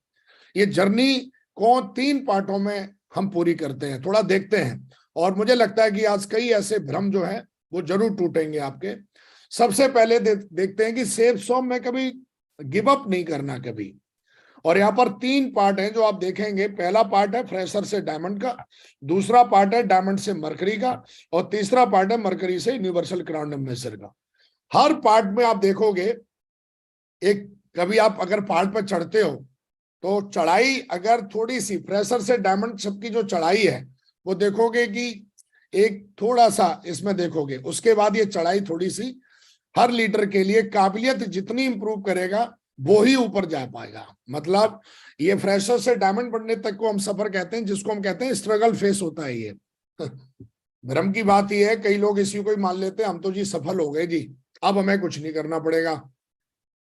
ये जर्नी को 3 पार्टों में हम पूरी करते हैं, थोड़ा देखते हैं। और मुझे लगता है कि आज कई ऐसे भ्रम जो है वो जरूर टूटेंगे आपके। सबसे पहले देखते हैं कि सेफ शॉप में कभी गिव अप नहीं करना कभी। और यहाँ पर 3 पार्ट हैं जो आप देखेंगे। पहला पार्ट है फ्रेशर से डायमंड का, दूसरा पार्ट है डायमंड से मरकरी का, और तीसरा पार्ट है मरकरी से यूनिवर्सल क्राउन एम्बेसडर का। हर पार्ट में आप देखोगे एक कभी आप अगर पहाड़ पर चढ़ते हो तो चढ़ाई अगर थोड़ी सी प्रेशर से डायमंड सब की जो चढ़ाई है वो देखोगे कि एक थोड़ा सा इसमें देखोगे, उसके बाद ये चढ़ाई थोड़ी सी हर लीडर के लिए काबिलियत जितनी इंप्रूव करेगा वो ही ऊपर जा पाएगा। मतलब ये फ्रेशर से डायमंड बनने तक को हम सफर कहते हैं, जिसको हम कहते हैं स्ट्रगल फेस होता है ये। भ्रम की बात यह है, कई लोग इसी को ही मान लेते हैं हम तो जी सफल हो गए जी, अब हमें कुछ नहीं करना पड़ेगा।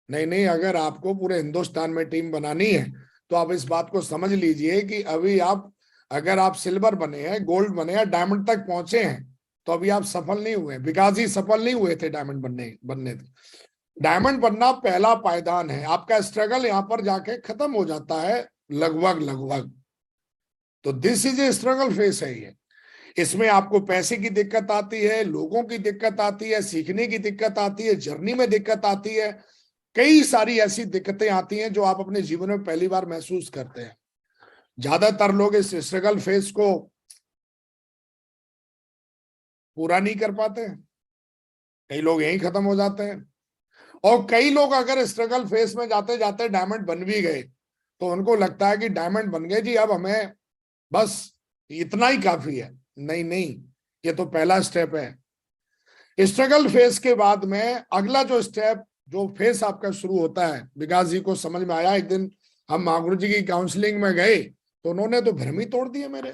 नहीं नहीं, अगर आपको पूरे हिंदुस्तान में टीम बनानी है तो आप इस बात को समझ लीजिए कि अभी आप अगर आप सिल्वर बने हैं, गोल्ड बने हैं, डायमंड तक पहुंचे हैं तो अभी आप सफल नहीं हुए। विकास जी सफल नहीं हुए थे डायमंड बनने थे। डायमंड बनना पहला पायदान है, आपका स्ट्रगल यहां पर जाके खत्म हो जाता है लगभग लगभग। तो this is a struggle face है ये। इसमें आपको पैसे की दिक्कत आती है, लोगों की दिक्कत आती है, सीखने की दिक्कत आती है, जर्नी में दिक्कत आती है, कई सारी ऐसी दिक्कतें आती हैं जो आप अपने जीवन में पहली बार महसूस करते हैं। ज्यादातर लोग इस स्ट्रगल फेस को पूरा नहीं कर पाते, कई लोग यहीं खत्म हो जाते हैं। और कई लोग अगर स्ट्रगल फेस में जाते जाते डायमंड बन भी गए तो उनको लगता है कि डायमंड बन गए जी, अब हमें बस इतना ही काफी है। नहीं नहीं, ये तो पहला स्टेप है। स्ट्रगल फेस के बाद में अगला जो स्टेप जो फेस आपका शुरू होता है, विकास जी को समझ में आया। एक दिन हम महागुरु जी की काउंसलिंग में गए तो उन्होंने तो भ्रम ही तोड़ दिए मेरे।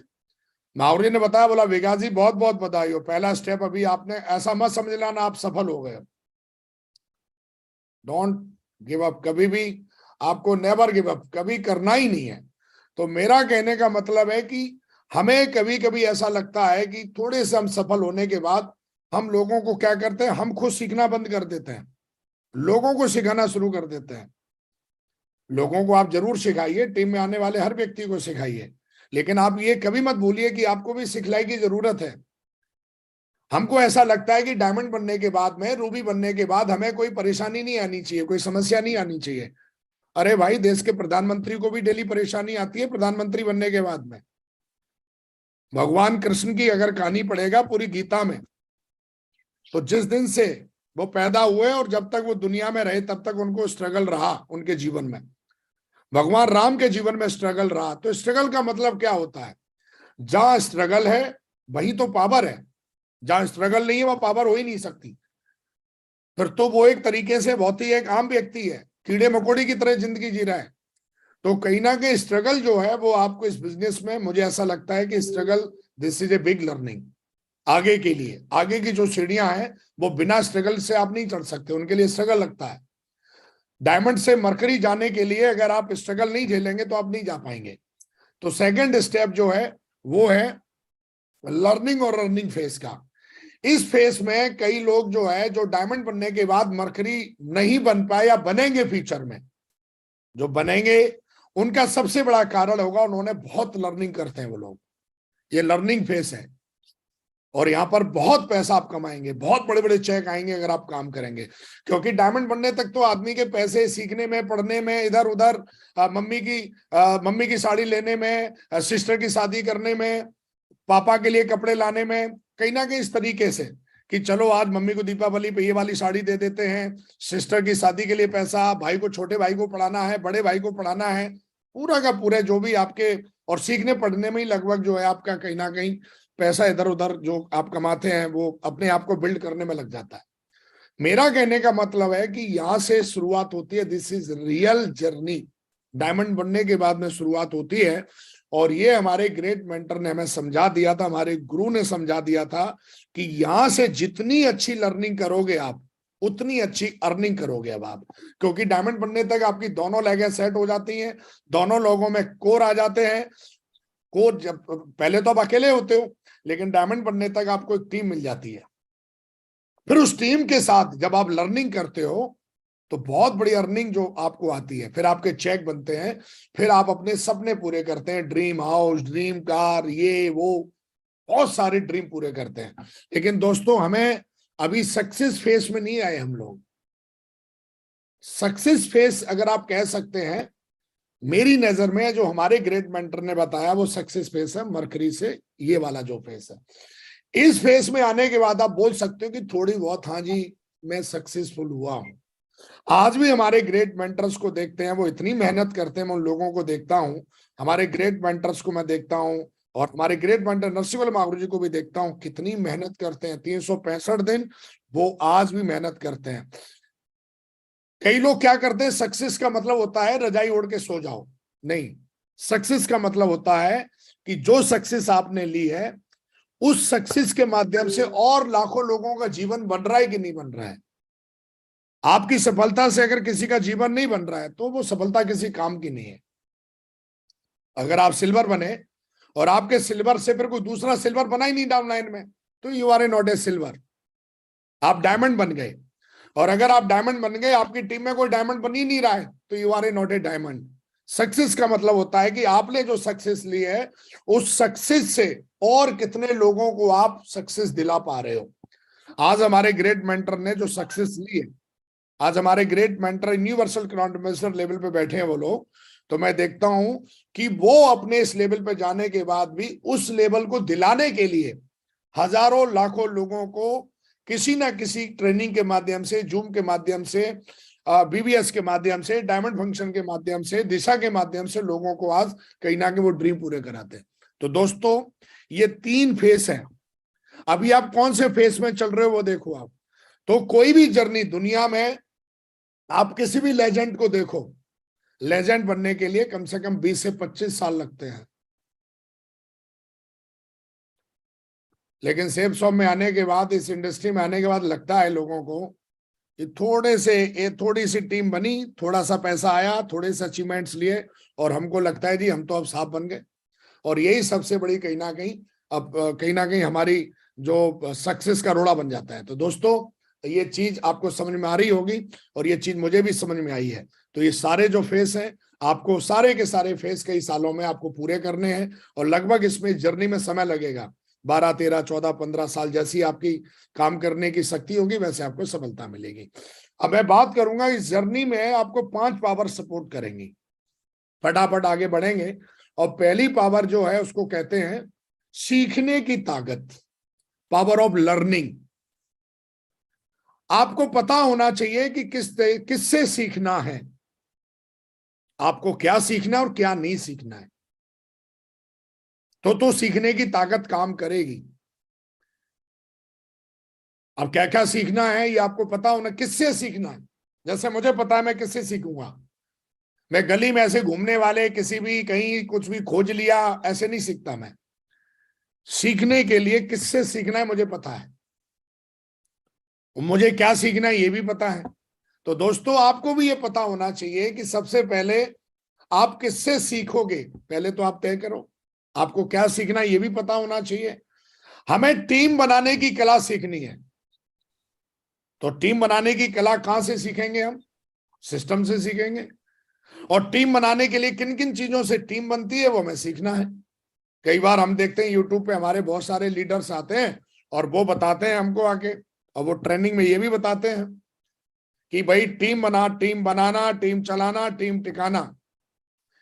महागुरु जी ने बताया, बोला विकास जी बहुत बहुत बधाई हो, पहला स्टेप अभी आपने, ऐसा मत समझ लेना आप सफल हो गए। डोंट गिव अप, कभी भी आपको नेवर गिव अप कभी करना ही नहीं है। तो मेरा कहने का मतलब है कि हमें कभी कभी ऐसा लगता है कि थोड़े से हम सफल होने के बाद हम लोगों को क्या करते हैं, हम खुद सीखना बंद कर देते हैं, लोगों को सिखाना शुरू कर देते हैं। लोगों को आप जरूर सिखाइए, टीम में आने वाले हर व्यक्ति को सिखाइए, लेकिन आप ये कभी मत भूलिए कि आपको भी सिखलाई की जरूरत है। हमको ऐसा लगता है कि डायमंड बनने के बाद में, रूबी बनने के बाद हमें कोई परेशानी नहीं आनी चाहिए, कोई समस्या नहीं आनी चाहिए। अरे भाई, देश के प्रधानमंत्री को भी डेली परेशानी आती है प्रधानमंत्री बनने के बाद में। भगवान कृष्ण की अगर कहानी पढ़ेगा पूरी गीता में, तो जिस दिन से वो पैदा हुए और जब तक वो दुनिया में रहे तब तक उनको स्ट्रगल रहा उनके जीवन में। भगवान राम के जीवन में स्ट्रगल रहा। तो स्ट्रगल का मतलब क्या होता है, जहां स्ट्रगल है वही तो पावर है, जहां स्ट्रगल नहीं है वह पावर हो ही नहीं सकती। फिर तो वो एक तरीके से बहुत ही एक आम व्यक्ति है, कीड़े मकोड़े की तरह जिंदगी जी रहा है। तो कहीं ना कहीं स्ट्रगल जो है वो आपको इस बिजनेस में, मुझे ऐसा लगता है कि struggle, this is a big learning. आगे के लिए, आगे की जो सीढ़ियां हैं वो बिना स्ट्रगल से आप नहीं चढ़ सकते, उनके लिए स्ट्रगल लगता है। डायमंड से मरकरी जाने के लिए अगर आप स्ट्रगल नहीं झेलेंगे तो आप नहीं जा पाएंगे। तो सेकंड स्टेप जो है वो है लर्निंग और रनिंग फेज का। इस फेज में कई लोग जो है, जो डायमंड बनने के बाद मरकरी नहीं बन पाए या बनेंगे फ्यूचर में, जो बनेंगे उनका सबसे बड़ा कारण होगा उन्होंने बहुत लर्निंग करते हैं वो लोग। ये लर्निंग फेज है और यहाँ पर बहुत पैसा आप कमाएंगे, बहुत बड़े बड़े चेक आएंगे अगर आप काम करेंगे। क्योंकि डायमंड बनने तक तो आदमी के पैसे सीखने में, पढ़ने में, इधर उधर मम्मी की साड़ी लेने में, सिस्टर की शादी करने में, पापा के लिए कपड़े लाने में, कहीं ना कहीं इस तरीके से कि चलो आज मम्मी को दीपावली पे ये वाली साड़ी दे देते हैं, सिस्टर की शादी के लिए पैसा, भाई को, छोटे भाई को पढ़ाना है, बड़े भाई को पढ़ाना है, पूरा का पूरा जो भी आपके, और सीखने पढ़ने में ही लगभग जो है आपका कहीं ना कहीं पैसा इधर उधर जो आप कमाते हैं वो अपने आप को बिल्ड करने में लग जाता है। मेरा कहने का मतलब है कि यहां से शुरुआत होती है, this is real journey. Diamond बनने के बाद में शुरुआत होती है। और ये हमारे ग्रेट मेंटर ने हमें समझा दिया था, हमारे गुरु ने समझा दिया था कि यहां से जितनी अच्छी लर्निंग करोगे आप उतनी अच्छी अर्निंग करोगे अब आप। क्योंकि डायमंड बनने तक आपकी दोनों लेगें सेट हो जाती हैं, दोनों लोगों में कोर आ जाते हैं। कोर जब पहले तो आप अकेले होते हो, लेकिन डायमंड बनने तक आपको एक टीम मिल जाती है। फिर उस टीम के साथ जब आप लर्निंग करते हो तो बहुत बड़ी अर्निंग जो आपको आती है, फिर आपके चेक बनते हैं, फिर आप अपने सपने पूरे करते हैं, ड्रीम हाउस, ड्रीम कार, ये वो बहुत सारे ड्रीम पूरे करते हैं। लेकिन दोस्तों हमें अभी सक्सेस फेस में नहीं आए हम लोग। सक्सेस फेस अगर आप कह सकते हैं, मेरी नजर में जो हमारे ग्रेट मेंटर ने बताया वो सक्सेस फेस है, मरकरी से ये वाला जो फेस है। इस फेस में आने के बाद आप बोल सकते हो कि थोड़ी बहुत, हाँ जी मैं सक्सेसफुल हुआ हूं। आज भी हमारे ग्रेट मेंटर्स को देखते हैं, वो इतनी मेहनत करते हैं। मैं उन लोगों को देखता हूं, हमारे ग्रेट मेंटर्स को मैं देखता हूं, और हमारे ग्रेट मेंटर नरसिंह महागुरु जी को भी देखता हूं, कितनी मेहनत करते हैं। 365 दिन वो आज भी मेहनत करते हैं। कई लोग क्या करते हैं, सक्सेस का मतलब होता है रजाई ओढ़ के सो जाओ। नहीं, सक्सेस का मतलब होता है कि जो सक्सेस आपने ली है, उस सक्सेस के माध्यम से और लाखों लोगों का जीवन बन रहा है कि नहीं बन रहा है। आपकी सफलता से अगर किसी का जीवन नहीं बन रहा है तो वो सफलता किसी काम की नहीं है। अगर आप सिल्वर बने और आपके सिल्वर से फिर कोई दूसरा सिल्वर बना ही नहीं डाउनलाइन में, तो you are a not a silver. आप डायमंड बन गए, और अगर आप डायमंड बन गए, आपकी टीम में कोई डायमंड बन ही नहीं रहा है, तो you are a not a diamond. Success का मतलब होता है कि आपने जो सक्सेस ली है, उस सक्सेस से और कितने लोगों को आप सक्सेस दिला पा रहे हो। आज हमारे ग्रेट मेंटर ने जो सक्सेस ली है, आज हमारे great mentor universal crown ambassador level पे बैठे हैं वो लोग, तो मैं देखता हूं कि वो अपने इस लेवल पे जाने के बाद भी उस लेवल को दिलाने के लिए हजारों लाखों लोगों को किसी ना किसी ट्रेनिंग के माध्यम से, जूम के माध्यम से, बीबीएस के माध्यम से, डायमंड फंक्शन के माध्यम से, दिशा के माध्यम से लोगों को आज कहीं ना कहीं वो ड्रीम पूरे कराते हैं। तो दोस्तों, ये 3 फेस है। अभी आप कौन से फेस में चल रहे हो वो देखो आप। तो कोई भी जर्नी दुनिया में, आप किसी भी लेजेंड को देखो, लेजेंड बनने के लिए कम से कम 20 से 25 साल लगते हैं। लेकिन सेफ शॉप में आने के बाद, इस इंडस्ट्री में आने के बाद लगता है लोगों को कि थोड़ी सी टीम बनी, थोड़ा सा पैसा आया, थोड़े से अचीवमेंट्स लिए, और हमको लगता है जी हम तो अब साफ बन गए। और यही सबसे बड़ी कहीं ना कहीं, अब कहीं ना कहीं हमारी जो सक्सेस का रोड़ा बन जाता है। तो दोस्तों, ये चीज आपको समझ में आ रही होगी, और ये चीज मुझे भी समझ में आई है। तो ये सारे जो फेस हैं, आपको सारे के सारे फेस कई सालों में आपको पूरे करने हैं, और लगभग इसमें जर्नी में समय लगेगा 12, 13, 14, 15 साल। जैसी आपकी काम करने की शक्ति होगी, वैसे आपको सफलता मिलेगी। अब मैं बात करूंगा, इस जर्नी में आपको 5 पावर सपोर्ट करेंगी। फटाफट आगे बढ़ेंगे। और पहली पावर जो है उसको कहते हैं सीखने की ताकत, पावर ऑफ लर्निंग। आपको पता होना चाहिए कि किससे सीखना है, आपको क्या सीखना है और क्या नहीं सीखना है, तो सीखने की ताकत काम करेगी। अब क्या क्या सीखना है ये आपको पता होना, किससे सीखना है। जैसे मुझे पता है मैं किससे सीखूंगा। मैं गली में ऐसे घूमने वाले किसी भी कहीं कुछ भी खोज लिया ऐसे नहीं सीखता। मैं सीखने के लिए किससे सीखना है मुझे पता है, मुझे क्या सीखना है ये भी पता है। तो दोस्तों, आपको भी ये पता होना चाहिए कि सबसे पहले आप किससे सीखोगे। पहले तो आप तय करो आपको क्या सीखना है, ये भी पता होना चाहिए। हमें टीम बनाने की कला सीखनी है। तो टीम बनाने की कला कहां से सीखेंगे हम? सिस्टम से सीखेंगे। और टीम बनाने के लिए किन किन चीजों से टीम बनती है वो हमें सीखना है। कई बार हम देखते हैं यूट्यूब पे हमारे बहुत सारे लीडर्स आते हैं और वो बताते हैं हमको आके, और वो ट्रेनिंग में ये भी बताते हैं कि भाई टीम बनाना, टीम चलाना, टीम टिकाना।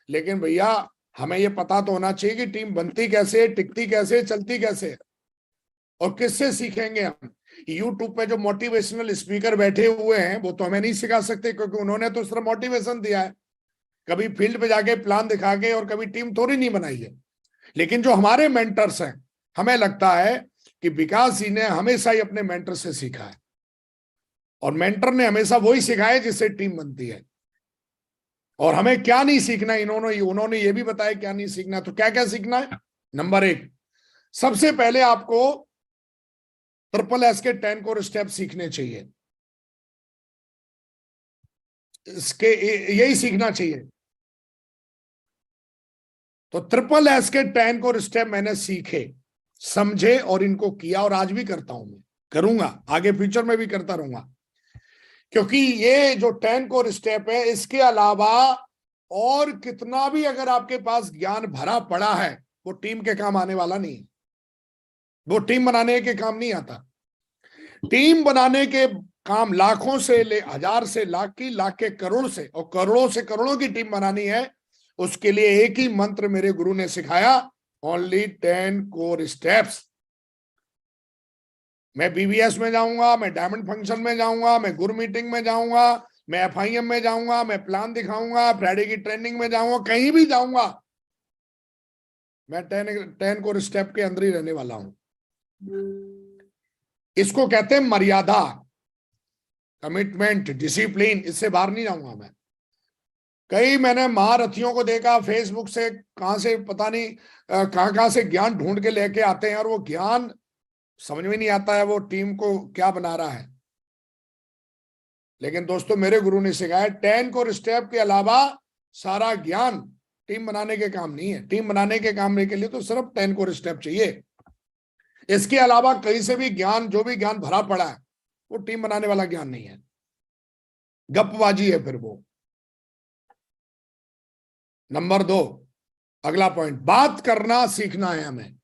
लेकिन भैया, हमें ये पता तो होना चाहिए कि टीम बनती कैसे, टिकती कैसे, चलती कैसे, और किससे सीखेंगे हम। यूट्यूब पे जो मोटिवेशनल स्पीकर बैठे हुए हैं वो तो हमें नहीं सिखा सकते, क्योंकि उन्होंने तो सिर्फ मोटिवेशन दिया है, कभी फील्ड पे जाके प्लान दिखा के, और कभी टीम थोड़ी नहीं बनाई है। लेकिन जो हमारे मेंटर्स हैं, हमें लगता है कि विकास जी ने हमेशा ही अपने मेंटर से सीखा है, और मेंटर ने हमेशा वही सिखाया जिससे टीम बनती है। और हमें क्या नहीं सीखना, उन्होंने ये भी बताया क्या नहीं सीखना। तो क्या क्या सीखना है? नंबर 1, सबसे पहले आपको SSS के 10 कोर स्टेप सीखने चाहिए। इसके यही सीखना चाहिए। तो SSS के 10 कोर स्टेप मैंने सीखे, समझे, और इनको किया, और आज भी करता हूं। मैं करूंगा, आगे फ्यूचर में भी करता रहूंगा। क्योंकि ये जो 10 कोर स्टेप है, इसके अलावा और कितना भी अगर आपके पास ज्ञान भरा पड़ा है, वो टीम के काम आने वाला नहीं है। वो टीम बनाने के काम नहीं आता। टीम बनाने के काम लाखों से ले हजार से लाख की, लाख के करोड़ से, और करोड़ों से करोड़ों की टीम बनानी है। उसके लिए एक ही मंत्र मेरे गुरु ने सिखाया, ओनली 10 कोर स्टेप्स। मैं बीबीएस में जाऊंगा, मैं डायमंड फंक्शन में जाऊंगा, मैं गुरु मीटिंग में जाऊंगा, मैं FIM में जाऊंगा, मैं प्लान दिखाऊंगा, फ्राइडे की ट्रेनिंग में जाऊंगा, कहीं भी जाऊंगा, मैं 10 कोर स्टेप के अंदर ही रहने वाला हूं। इसको कहते हैं मर्यादा, कमिटमेंट, डिसिप्लिन। इससे बाहर नहीं जाऊंगा मैं। कई मैंने महारथियों को देखा फेसबुक से, कहां से पता नहीं कहां कहां से ज्ञान ढूंढ के लेके आते हैं, और वो ज्ञान समझ में नहीं आता है वो टीम को क्या बना रहा है। लेकिन दोस्तों मेरे गुरु ने सिखाया 10 कोर स्टेप के अलावा सारा ज्ञान टीम बनाने के काम नहीं है। टीम बनाने के काम के लिए तो सिर्फ 10 कोर स्टेप चाहिए। इसके अलावा कहीं से भी ज्ञान, जो भी ज्ञान भरा पड़ा है, वो टीम बनाने वाला ज्ञान नहीं है, गपबाजी है फिर वो। नंबर 2, अगला पॉइंट, बात करना सीखना है हमें।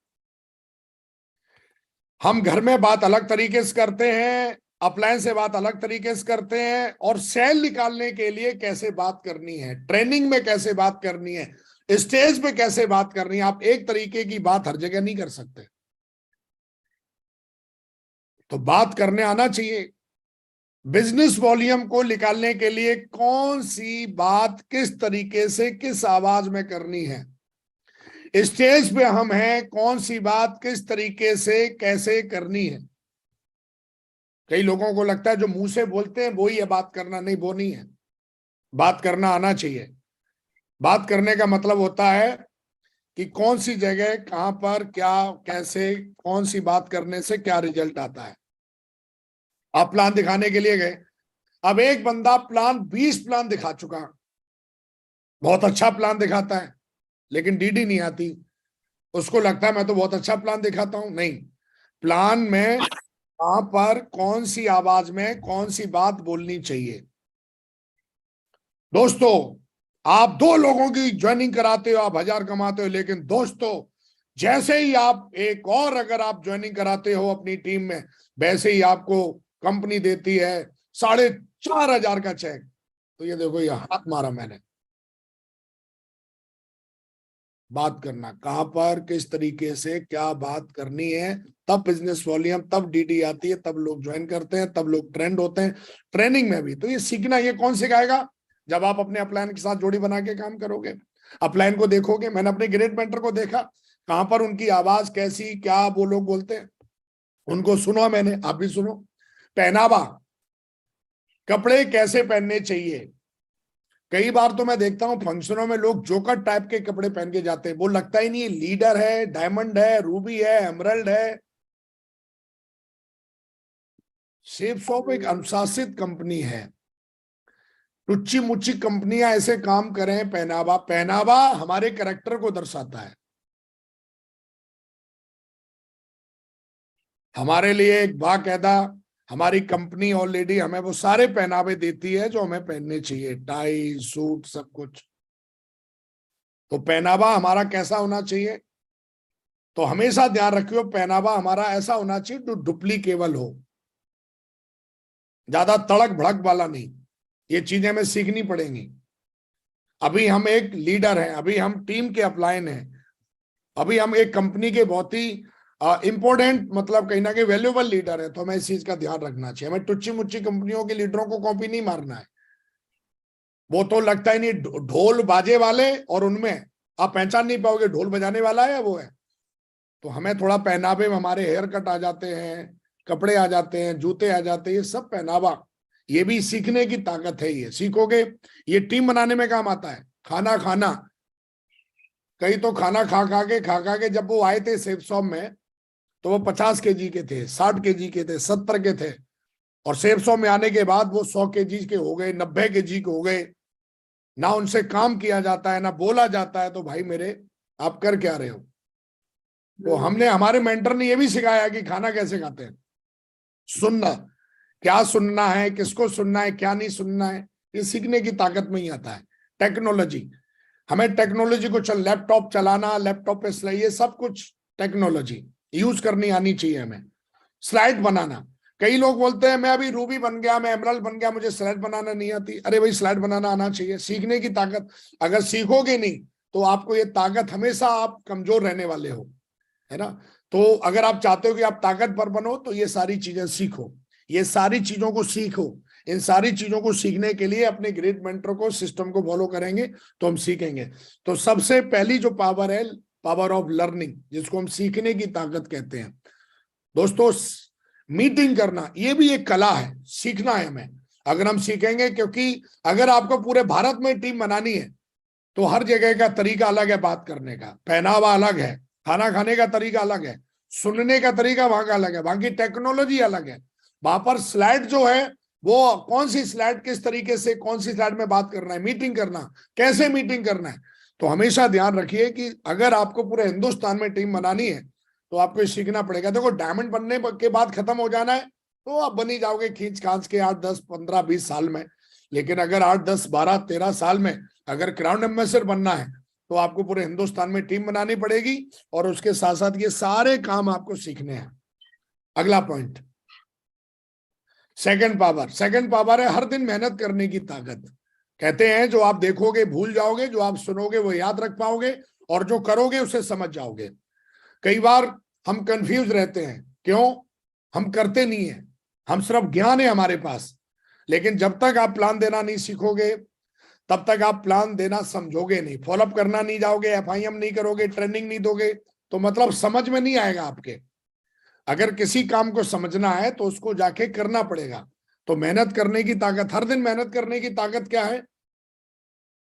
हम घर में बात अलग तरीके से करते हैं, अपलायंस से बात अलग तरीके से करते हैं, और सेल निकालने के लिए कैसे बात करनी है, ट्रेनिंग में कैसे बात करनी है, स्टेज पे कैसे बात करनी है। आप एक तरीके की बात हर जगह नहीं कर सकते, तो बात करने आना चाहिए। बिजनेस वॉल्यूम को निकालने के लिए कौन सी बात किस तरीके से किस आवाज में करनी है, स्टेज पे हम हैं, कौन सी बात किस तरीके से कैसे करनी है। कई लोगों को लगता है जो मुंह से बोलते हैं वो ही है बात करना, नहीं वो नहीं है। बात करना आना चाहिए। बात करने का मतलब होता है कि कौन सी जगह, कहां पर, क्या, कैसे, कौन सी बात करने से क्या रिजल्ट आता है। आप प्लान दिखाने के लिए गए, अब एक बंदा प्लान 20 प्लान दिखा चुका, बहुत अच्छा प्लान दिखाता है, लेकिन डीडी नहीं आती। उसको लगता है मैं तो बहुत अच्छा प्लान दिखाता हूं। नहीं, प्लान में कहां पर कौन सी आवाज में कौन सी बात बोलनी चाहिए। दोस्तों आप 2 लोगों की ज्वाइनिंग कराते हो, आप 1000 कमाते हो, लेकिन दोस्तों जैसे ही आप एक और अगर आप ज्वाइनिंग कराते हो अपनी टीम में, वैसे ही आपको कंपनी देती है 4500 का चेक। तो ये देखो, ये हाथ मारा मैंने। बात करना, कहां पर किस तरीके से क्या बात करनी है, तब बिजनेस वॉल्यूम, तब डीडी आती है, तब लोग ज्वाइन करते हैं, तब लोग ट्रेंड होते हैं। ट्रेनिंग में भी तो ये सीखना, ये कौन सिखाएगा? जब आप अपने अपलाइन के साथ जोड़ी बना के काम करोगे, अपलाइन को देखोगे। मैंने अपने ग्रेट मेंटर को देखा, कहां पर उनकी आवाज कैसी, क्या वो लोग बोलते हैं, उनको सुनो मैंने, आप भी सुनो। पहनावा, कपड़े कैसे पहनने चाहिए। कई बार तो मैं देखता हूं फंक्शनों में लोग जोकर टाइप के कपड़े पहन के जाते हैं, वो लगता ही नहीं है लीडर है, डायमंड है, रूबी है, एमरल्ड है। शेपशॉप एक अनुशासित कंपनी है। टुच्ची मुच्ची कंपनियां ऐसे काम करें। पहनावा, पहनावा हमारे कैरेक्टर को दर्शाता है। हमारे लिए एक बाकायदा हमारी कंपनी ऑलरेडी हमें वो सारे पहनावे देती है जो हमें पहनने चाहिए, टाई, सूट, सब कुछ। तो पहनावा हमारा कैसा होना चाहिए? तो हमेशा ध्यान रखियो, पहनावा हमारा ऐसा होना चाहिए जो डुप्लीकेबल हो, ज्यादा तड़क भड़क वाला नहीं। ये चीजें हमें सीखनी पड़ेंगी। अभी हम एक लीडर हैं, अभी हम टीम के अपलाइन हैं, अभी हम एक कंपनी के बहुत ही इंपॉर्टेंट, मतलब कहीं ना कहीं वैल्यूएबल लीडर है। तो हमें इस चीज का ध्यान रखना चाहिए। हमें टुच्ची मुच्ची कंपनियों के लीडरों को कॉपी नहीं मारना है। वो तो लगता ही नहीं, ढोल बाजे वाले, और उनमें आप पहचान नहीं पाओगे ढोल बजाने वाला है वो है। तो हमें थोड़ा पहनावे में, हमारे हेयर कट आ जाते हैं, कपड़े आ जाते हैं, जूते आ जाते हैं, ये सब पहनावा, ये भी सीखने की ताकत है। ये सीखोगे, ये टीम बनाने में काम आता है। खाना खाना, कई तो खाना खा खा के जब वो आए थे सेफ शॉप में, तो वो 50 केजी के थे, 60 केजी के थे, 70 के थे, और सेफ शॉप में आने के बाद वो 100 केजी के हो गए, 90 केजी के हो गए। ना उनसे काम किया जाता है, ना बोला जाता है। तो भाई मेरे, आप कर क्या रहे हो? तो हमने, हमारे मेंटर ने ये भी सिखाया कि खाना कैसे खाते हैं, सुनना, क्या सुनना है, किसको सुनना है, क्या नहीं सुनना है, ये सीखने की ताकत में ही आता है। टेक्नोलॉजी, हमें टेक्नोलॉजी को लैपटॉप चलाना, लैपटॉप पे ये सब कुछ टेक्नोलॉजी यूज करनी आनी चाहिए हमें। स्लाइड बनाना, कई लोग बोलते हैं मैं अभी रूबी बन गया, मैं एमरल्ड बन गया, मुझे स्लाइड बनाना नहीं आती। अरे भाई, स्लाइड बनाना आना चाहिए। सीखने की ताकत, अगर सीखोगे नहीं तो आपको ये ताकत, हमेशा आप कमजोर रहने वाले हो, है ना। तो अगर आप चाहते हो कि आप ताकतवर बनो, तो ये सारी चीजें सीखो, ये सारी चीजों को सीखो। इन सारी चीजों को सीखने के लिए अपने ग्रेट मेंटर को, सिस्टम को फॉलो करेंगे तो हम सीखेंगे। तो सबसे पहली जो पावर है, पावर ऑफ लर्निंग, जिसको हम सीखने की ताकत कहते हैं। दोस्तों, मीटिंग करना ये भी एक कला है, सीखना है हमें। अगर हम सीखेंगे, क्योंकि अगर आपको पूरे भारत में टीम बनानी है तो हर जगह का तरीका अलग है, बात करने का पहनावा अलग है, खाना खाने का तरीका अलग है, सुनने का तरीका वहां का अलग है, वहां की टेक्नोलॉजी अलग है, वहां पर स्लाइड जो है वो कौन सी स्लाइड किस तरीके से, कौन सी स्लाइड में बात करना है, मीटिंग करना कैसे मीटिंग करना है। तो हमेशा ध्यान रखिए कि अगर आपको पूरे हिंदुस्तान में टीम बनानी है तो आपको सीखना पड़ेगा। देखो, डायमंड बनने के बाद खत्म हो जाना है तो आप बनी जाओगे खींच खांच के 8 10 15 20 साल में। लेकिन अगर 8 10 12 13 साल में अगर क्राउन एम्बेसडर बनना है तो आपको पूरे हिंदुस्तान में टीम बनानी पड़ेगी, और उसके साथ साथ ये सारे काम आपको सीखने हैं। अगला पॉइंट, सेकंड पावर है हर दिन मेहनत करने की ताकत। कहते हैं जो आप देखोगे भूल जाओगे, जो आप सुनोगे वो याद रख पाओगे, और जो करोगे उसे समझ जाओगे। कई बार हम कंफ्यूज रहते हैं, क्यों? हम करते नहीं है, हम सिर्फ ज्ञान है हमारे पास। लेकिन जब तक आप प्लान देना नहीं सीखोगे तब तक आप प्लान देना समझोगे नहीं, फॉलोअप करना नहीं जाओगे, एफआईएम नहीं करोगे, ट्रेनिंग नहीं दोगे, तो मतलब समझ में नहीं आएगा आपके। अगर किसी काम को समझना है तो उसको जाके करना पड़ेगा। तो मेहनत करने की ताकत, हर दिन मेहनत करने की ताकत क्या है?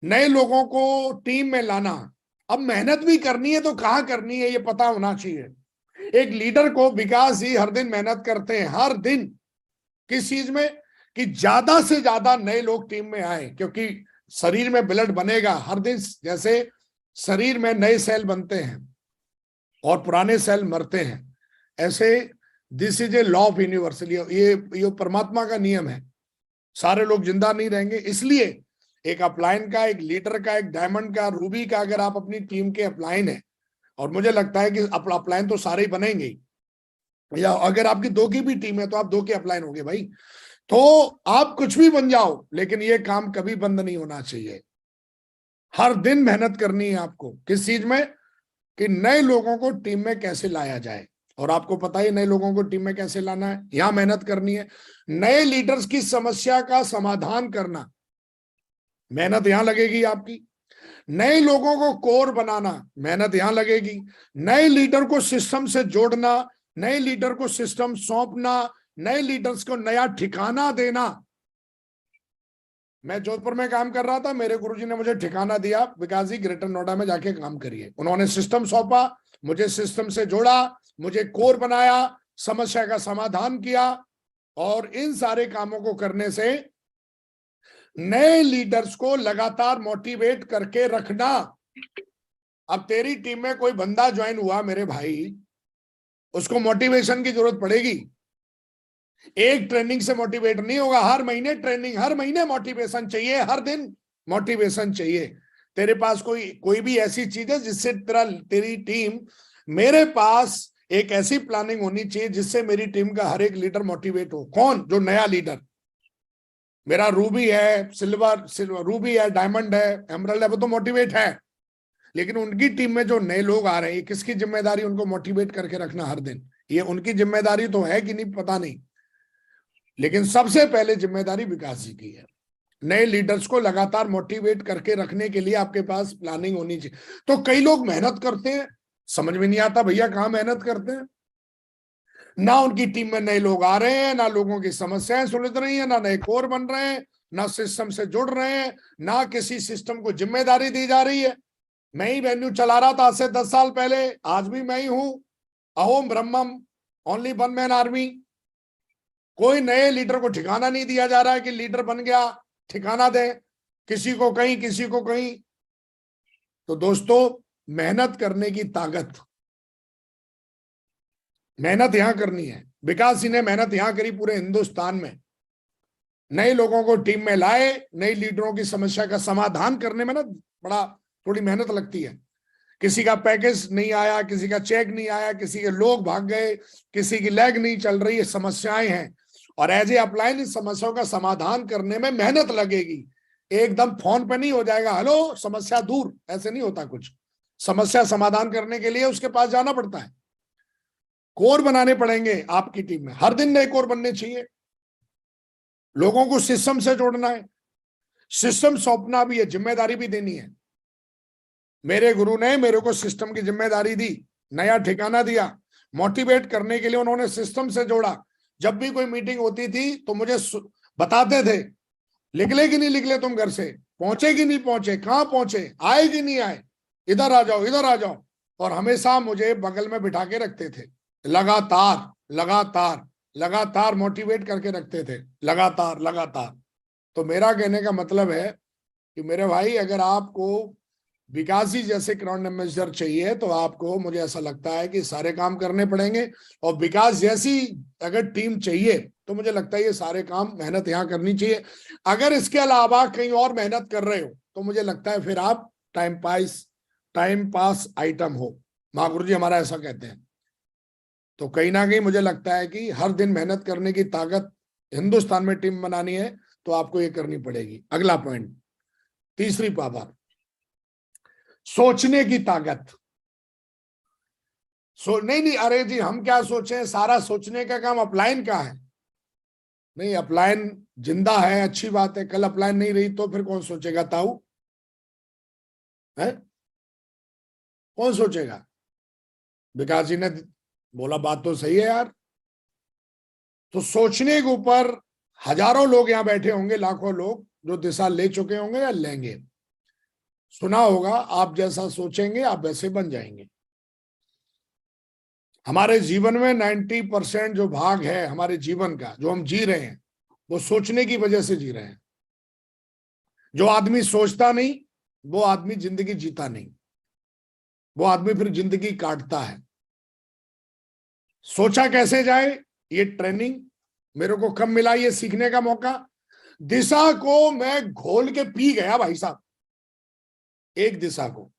नए लोगों को टीम में लाना। अब मेहनत भी करनी है तो कहाँ करनी है ये पता होना चाहिए। एक लीडर को विकास जी हर दिन मेहनत करते हैं, हर दिन। किस चीज में? कि ज्यादा से ज्यादा नए लोग टीम में आए, क्योंकि शरीर में ब्लड बनेगा हर दिन। जैसे शरीर में नए सेल बनते हैं और पुराने सेल मरते हैं, ऐसे this is a law of universal, ये परमात्मा का नियम है। सारे लोग जिंदा नहीं रहेंगे, इसलिए एक अपलाइन का, एक लीडर का, एक डायमंड का, रूबी का अगर आप अपनी टीम के अपलाइन है, और मुझे लगता है कि अपलाइन तो सारे ही बनेंगे, या अगर आपकी 2 की भी टीम है तो आप 2 के अपलाइन होंगे भाई। तो आप कुछ भी बन जाओ, लेकिन ये काम कभी बंद नहीं होना चाहिए। हर दिन मेहनत करनी है आपको। किस चीज में? कि नए लोगों को टीम में कैसे लाया जाए, और आपको पता है नए लोगों को टीम में कैसे लाना है, यहां मेहनत करनी है। नए लीडर्स की समस्या का समाधान करना, मेहनत यहां लगेगी आपकी। नए लोगों को कोर बनाना, मेहनत यहां लगेगी। नए लीडर को सिस्टम से जोड़ना, नए लीडर को सिस्टम सौंपना, नए लीडर्स को नया ठिकाना देना। मैं जोधपुर में काम कर रहा था, मेरे गुरुजी ने मुझे ठिकाना दिया, विकास जी ग्रेटर नोएडा में जाके काम करिए। उन्होंने सिस्टम सौंपा, मुझे सिस्टम से जोड़ा, मुझे कोर बनाया, समस्या का समाधान किया, और इन सारे कामों को करने से नए लीडर्स को लगातार मोटिवेट करके रखना। अब तेरी टीम में कोई बंदा ज्वाइन हुआ मेरे भाई, उसको मोटिवेशन की जरूरत पड़ेगी। एक ट्रेनिंग से मोटिवेट नहीं होगा, हर महीने ट्रेनिंग, हर महीने मोटिवेशन चाहिए, हर दिन मोटिवेशन चाहिए। तेरे पास कोई भी ऐसी चीज है जिससे तेरी टीम, मेरे पास एक ऐसी प्लानिंग होनी चाहिए जिससे मेरी टीम का हर एक लीडर मोटिवेट हो। कौन? जो नया लीडर। मेरा रूबी है, सिल्वर रूबी है, डायमंड है, एमरल्ड है, वो तो मोटिवेट है, लेकिन उनकी टीम में जो नए लोग आ रहे हैं, किसकी जिम्मेदारी उनको मोटिवेट करके रखना हर दिन? ये उनकी जिम्मेदारी तो है कि नहीं पता नहीं, लेकिन सबसे पहले जिम्मेदारी विकास जी की है। नए लीडर्स को लगातार मोटिवेट करके रखने के लिए आपके पास प्लानिंग होनी चाहिए। तो कई लोग मेहनत करते हैं, समझ में नहीं आता भैया कहाँ मेहनत करते हैं। ना उनकी टीम में नए लोग आ रहे हैं, ना लोगों की समस्याएं सुलझ रही हैं, ना नए कोर बन रहे हैं, ना सिस्टम से जुड़ रहे हैं, ना किसी सिस्टम को जिम्मेदारी दी जा रही है। मैं ही वेन्यू चला रहा था आज से 10 साल पहले, आज भी मैं ही हूं। अहोम ब्रह्मम, ओनली वन मैन आर्मी। कोई नए लीडर को ठिकाना नहीं दिया जा रहा है कि लीडर बन गया ठिकाना दे, किसी को कहीं किसी को कहीं। तो दोस्तों, मेहनत करने की ताकत, मेहनत यहां करनी है। विकास जी ने मेहनत यहां करी पूरे हिंदुस्तान में, नए लोगों को टीम में लाए, नए लीडरों की समस्या का समाधान करने में ना बड़ा थोड़ी मेहनत लगती है। किसी का पैकेज नहीं आया, किसी का चेक नहीं आया, किसी के लोग भाग गए, किसी की लेग नहीं चल रही, समस्याएं हैं, और एज ए अपलाइन इस समस्याओं का समाधान करने में मेहनत लगेगी। एकदम फोन पे नहीं हो जाएगा हेलो समस्या दूर, ऐसे नहीं होता कुछ। समस्या समाधान करने के लिए उसके पास जाना पड़ता है। कोर बनाने पड़ेंगे आपकी टीम में, हर दिन नए कोर बनने चाहिए। लोगों को सिस्टम से जोड़ना है, सिस्टम सौंपना भी है, जिम्मेदारी भी देनी है। मेरे गुरु ने मेरे को सिस्टम की जिम्मेदारी दी, नया ठिकाना दिया, मोटिवेट करने के लिए उन्होंने सिस्टम से जोड़ा। जब भी कोई मीटिंग होती थी तो मुझे बताते थे, निकले कि नहीं निकले तुम घर से, पहुंचे कि नहीं पहुंचे, कहां पहुंचे, आए कि नहीं आए, इधर आ जाओ, इधर आ जाओ। और हमेशा मुझे बगल में बिठा के रखते थे, लगातार लगातार लगातार मोटिवेट करके रखते थे, लगातार लगातार। तो मेरा कहने का मतलब है कि मेरे भाई, अगर आपको विकास जी जैसे ग्राउंड एम्बेसडर चाहिए तो आपको, मुझे ऐसा लगता है कि सारे काम करने पड़ेंगे। और विकास जैसी अगर टीम चाहिए तो मुझे लगता है ये सारे काम, मेहनत यहाँ करनी चाहिए। अगर इसके अलावा कहीं और मेहनत कर रहे हो तो मुझे लगता है फिर आप टाइम पास आइटम हो। महागुरु जी हमारा ऐसा कहते हैं। तो कहीं ना कहीं मुझे लगता है कि हर दिन मेहनत करने की ताकत, हिंदुस्तान में टीम बनानी है तो आपको ये करनी पड़ेगी। अगला पॉइंट, तीसरी पावर, सोचने की ताकत। नहीं, अरे जी हम क्या सोचें, सारा सोचने का काम अपलाइन का है। नहीं, अपलाइन जिंदा है, अच्छी बात है, कल अपलाइन नहीं रही तो फिर कौन सोचेगा ताऊ, है कौन सोचेगा? विकास जी ने बोला, बात तो सही है यार। तो सोचने के ऊपर हजारों लोग यहां बैठे होंगे, लाखों लोग जो दिशा ले चुके होंगे या लेंगे। सुना होगा, आप जैसा सोचेंगे आप वैसे बन जाएंगे। हमारे जीवन में 90% जो भाग है हमारे जीवन का, जो हम जी रहे हैं, वो सोचने की वजह से जी रहे हैं। जो आदमी सोचता नहीं वो आदमी जिंदगी जीता नहीं, वो आदमी फिर जिंदगी काटता है। सोचा कैसे जाए, ये ट्रेनिंग मेरे को कब मिला, ये सीखने का मौका। दिशा को मैं घोल के पी गया भाई साहब, एक दिशा को।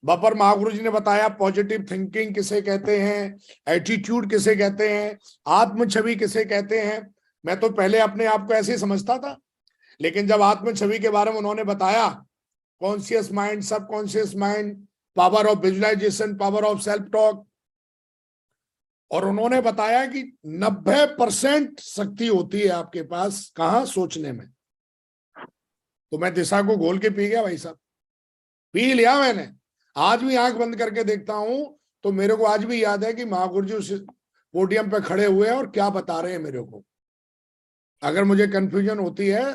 बापर महागुरु जी ने बताया, पॉजिटिव थिंकिंग किसे कहते हैं, एटीट्यूड किसे कहते हैं, आत्म छवि किसे कहते हैं। मैं तो पहले अपने आप को ऐसे ही समझता था, लेकिन जब आत्म छवि के बारे में उन्होंने बताया, conscious mind, subconscious mind, power of visualisation, power of self talk, और उन्होंने बताया कि 90% शक्ति होती है आपके पास, कहां, सोचने में। तो मैं दिशा को घोल के पी गया भाई साहब, पी लिया मैंने। आज भी आंख बंद करके देखता हूं तो मेरे को आज भी याद है कि महागुरु जी उस पोडियम पे खड़े हुए हैं और क्या बता रहे हैं मेरे को। अगर मुझे कंफ्यूजन होती है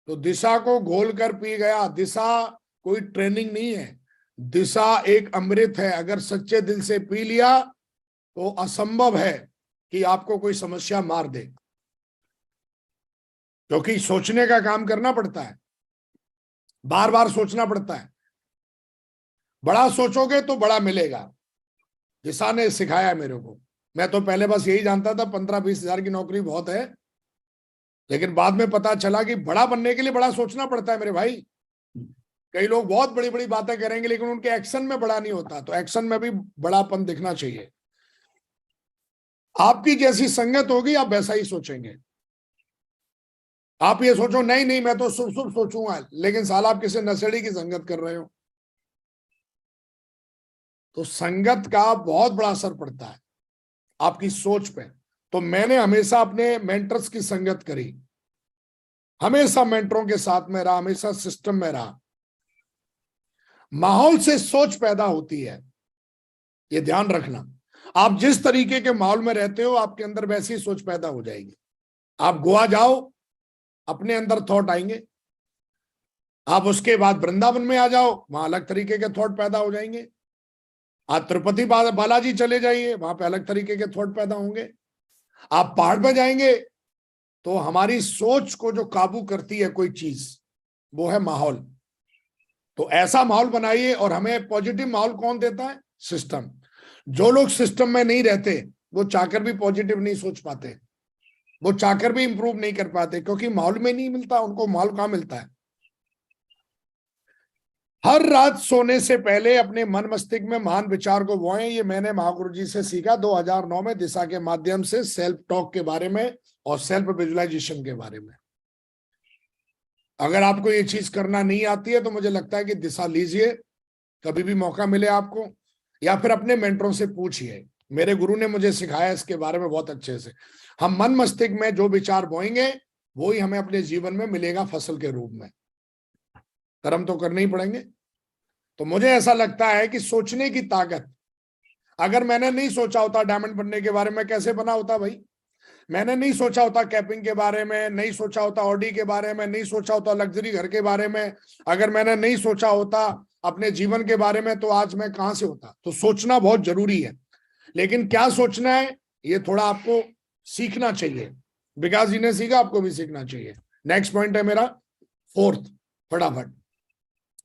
तो दिशा को घोल कर पी गया। दिशा कोई ट्रेनिंग नहीं है, दिशा एक अमृत है। अगर सच्चे दिल से पी लिया तो असंभव है कि आपको कोई समस्या मार दे, क्योंकि सोचने का काम करना पड़ता है, बार बार सोचना पड़ता है। बड़ा सोचोगे तो बड़ा मिलेगा, दिशा ने सिखाया मेरे को। मैं तो पहले बस यही जानता था 15-20 हजार की नौकरी बहुत है, लेकिन बाद में पता चला कि बड़ा बनने के लिए बड़ा सोचना पड़ता है मेरे भाई। कई लोग बहुत बड़ी बड़ी बातें करेंगे लेकिन उनके एक्शन में बड़ा नहीं होता, तो एक्शन में भी बड़ापन दिखना चाहिए। आपकी जैसी संगत होगी आप वैसा ही सोचेंगे। आप ये सोचो, नहीं नहीं मैं तो शुभ शुभ सोचूंगा, लेकिन साला आप किसी नशेड़ी की संगत कर रहे हो। तो संगत का बहुत बड़ा असर पड़ता है आपकी सोच पे। तो मैंने हमेशा अपने मेंटर्स की संगत करी, हमेशा मेंटरों के साथ में रहा, हमेशा सिस्टम में रहा। माहौल से सोच पैदा होती है, ये ध्यान रखना। आप जिस तरीके के माहौल में रहते हो आपके अंदर वैसी सोच पैदा हो जाएगी। आप गोवा जाओ, अपने अंदर थॉट आएंगे। आप उसके बाद वृंदावन में आ जाओ, वहां अलग तरीके के थॉट पैदा हो जाएंगे। आप तिरुपति बालाजी चले जाइए, वहां पे अलग तरीके के थॉट पैदा होंगे। आप पहाड़ पे जाएंगे तो हमारी सोच को जो काबू करती है कोई चीज, वो है माहौल। तो ऐसा माहौल बनाइए। और हमें पॉजिटिव माहौल कौन देता है? सिस्टम। जो लोग सिस्टम में नहीं रहते वो चाहकर भी पॉजिटिव नहीं सोच पाते, वो चाहकर भी इंप्रूव नहीं कर पाते, क्योंकि माहौल में नहीं मिलता उनको। माहौल कहां मिलता है? हर रात सोने से पहले अपने मन मस्तिष्क में महान विचार को बोएं। ये मैंने महागुरु जी से सीखा 2009 में, दिशा के माध्यम से, सेल्फ टॉक के बारे में और सेल्फ विजुअलाइजेशन के बारे में। अगर आपको ये चीज करना नहीं आती है तो मुझे लगता है कि दिशा लीजिए, कभी भी मौका मिले आपको, या फिर अपने मेंटरों से पूछिए। मेरे गुरु ने मुझे सिखाया इसके बारे में बहुत अच्छे से। हम मन मस्तिष्क में जो विचार बोएंगे वो ही हमें अपने जीवन में मिलेगा फसल के रूप में। कर्म तो करने ही पड़ेंगे। तो मुझे ऐसा लगता है कि सोचने की ताकत, अगर मैंने नहीं सोचा होता डायमंड बनने के बारे में, कैसे बना होता भाई? मैंने नहीं सोचा होता कैपिंग के बारे में, नहीं सोचा होता ऑडी के बारे में, नहीं सोचा होता लग्जरी घर के बारे में, अगर मैंने नहीं सोचा होता अपने जीवन के बारे में, तो आज मैं कहां से होता? तो सोचना बहुत जरूरी है। लेकिन क्या सोचना है ये थोड़ा आपको सीखना चाहिए। विकास जी ने सीखा, आपको भी सीखना चाहिए। नेक्स्ट पॉइंट है मेरा फोर्थ, फटाफट,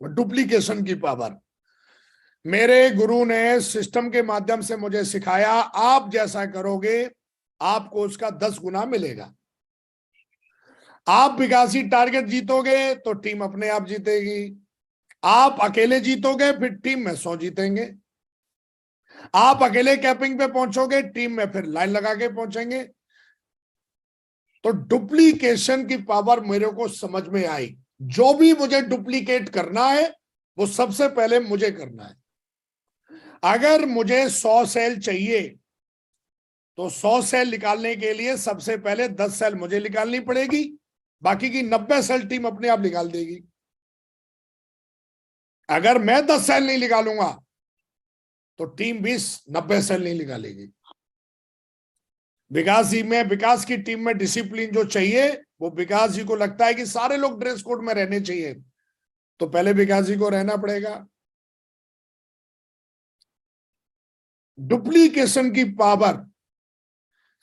डुप्लीकेशन की पावर। मेरे गुरु ने सिस्टम के माध्यम से मुझे सिखाया, आप जैसा करोगे आपको उसका 10 गुना मिलेगा। आप विकासी टारगेट जीतोगे तो टीम अपने आप जीतेगी। आप अकेले जीतोगे फिर टीम में 100 जीतेंगे। आप अकेले कैपिंग पे पहुंचोगे, टीम में फिर लाइन लगा के पहुंचेंगे। तो डुप्लीकेशन की पावर मेरे को समझ में आई। जो भी मुझे डुप्लीकेट करना है वो सबसे पहले मुझे करना है। अगर मुझे 100 सेल चाहिए तो 100 सेल निकालने के लिए सबसे पहले 10 सेल मुझे निकालनी पड़ेगी, बाकी की 90 सेल टीम अपने आप निकाल देगी। अगर मैं 10 सेल नहीं निकालूंगा तो टीम 90 सेल नहीं निकालेगी। विकास जी में, विकास की टीम में डिसिप्लिन जो चाहिए वो विकास जी को लगता है कि सारे लोग ड्रेस कोड में रहने चाहिए, तो पहले विकास जी को रहना पड़ेगा। डुप्लीकेशन की पावर,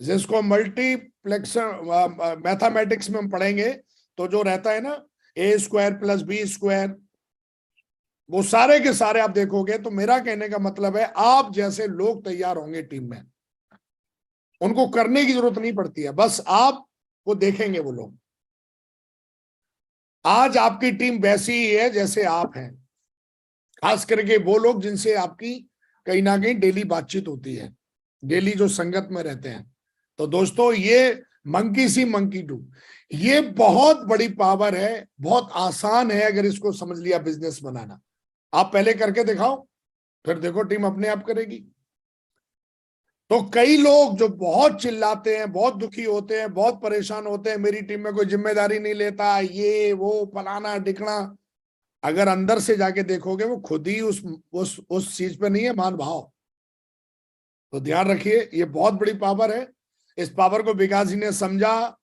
जिसको मल्टीप्लेक्शन मैथमेटिक्स में हम पढ़ेंगे तो जो रहता है ना a² + b², वो सारे के सारे आप देखोगे। तो मेरा कहने का मतलब है आप जैसे लोग तैयार होंगे टीम में, उनको करने की जरूरत नहीं पड़ती है, बस आप वो देखेंगे वो लोग। आज आपकी टीम वैसी ही है जैसे आप हैं, खास करके वो लोग जिनसे आपकी कहीं ना कहीं डेली बातचीत होती है, डेली जो संगत में रहते हैं। तो दोस्तों ये मंकी सी मंकी डू, ये बहुत बड़ी पावर है, बहुत आसान है अगर इसको समझ लिया बिजनेस बनाना। आप पहले करके दिखाओ, फिर देखो टीम अपने आप करेगी। तो कई लोग जो बहुत चिल्लाते हैं, बहुत दुखी होते हैं, बहुत परेशान होते हैं, मेरी टीम में कोई जिम्मेदारी नहीं लेता, ये वो फलाना ढिकना, अगर अंदर से जाके देखोगे वो खुद ही उस चीज पे नहीं है मान भाव। तो ध्यान रखिए, ये बहुत बड़ी पावर है। इस पावर को विकास जी ने समझा,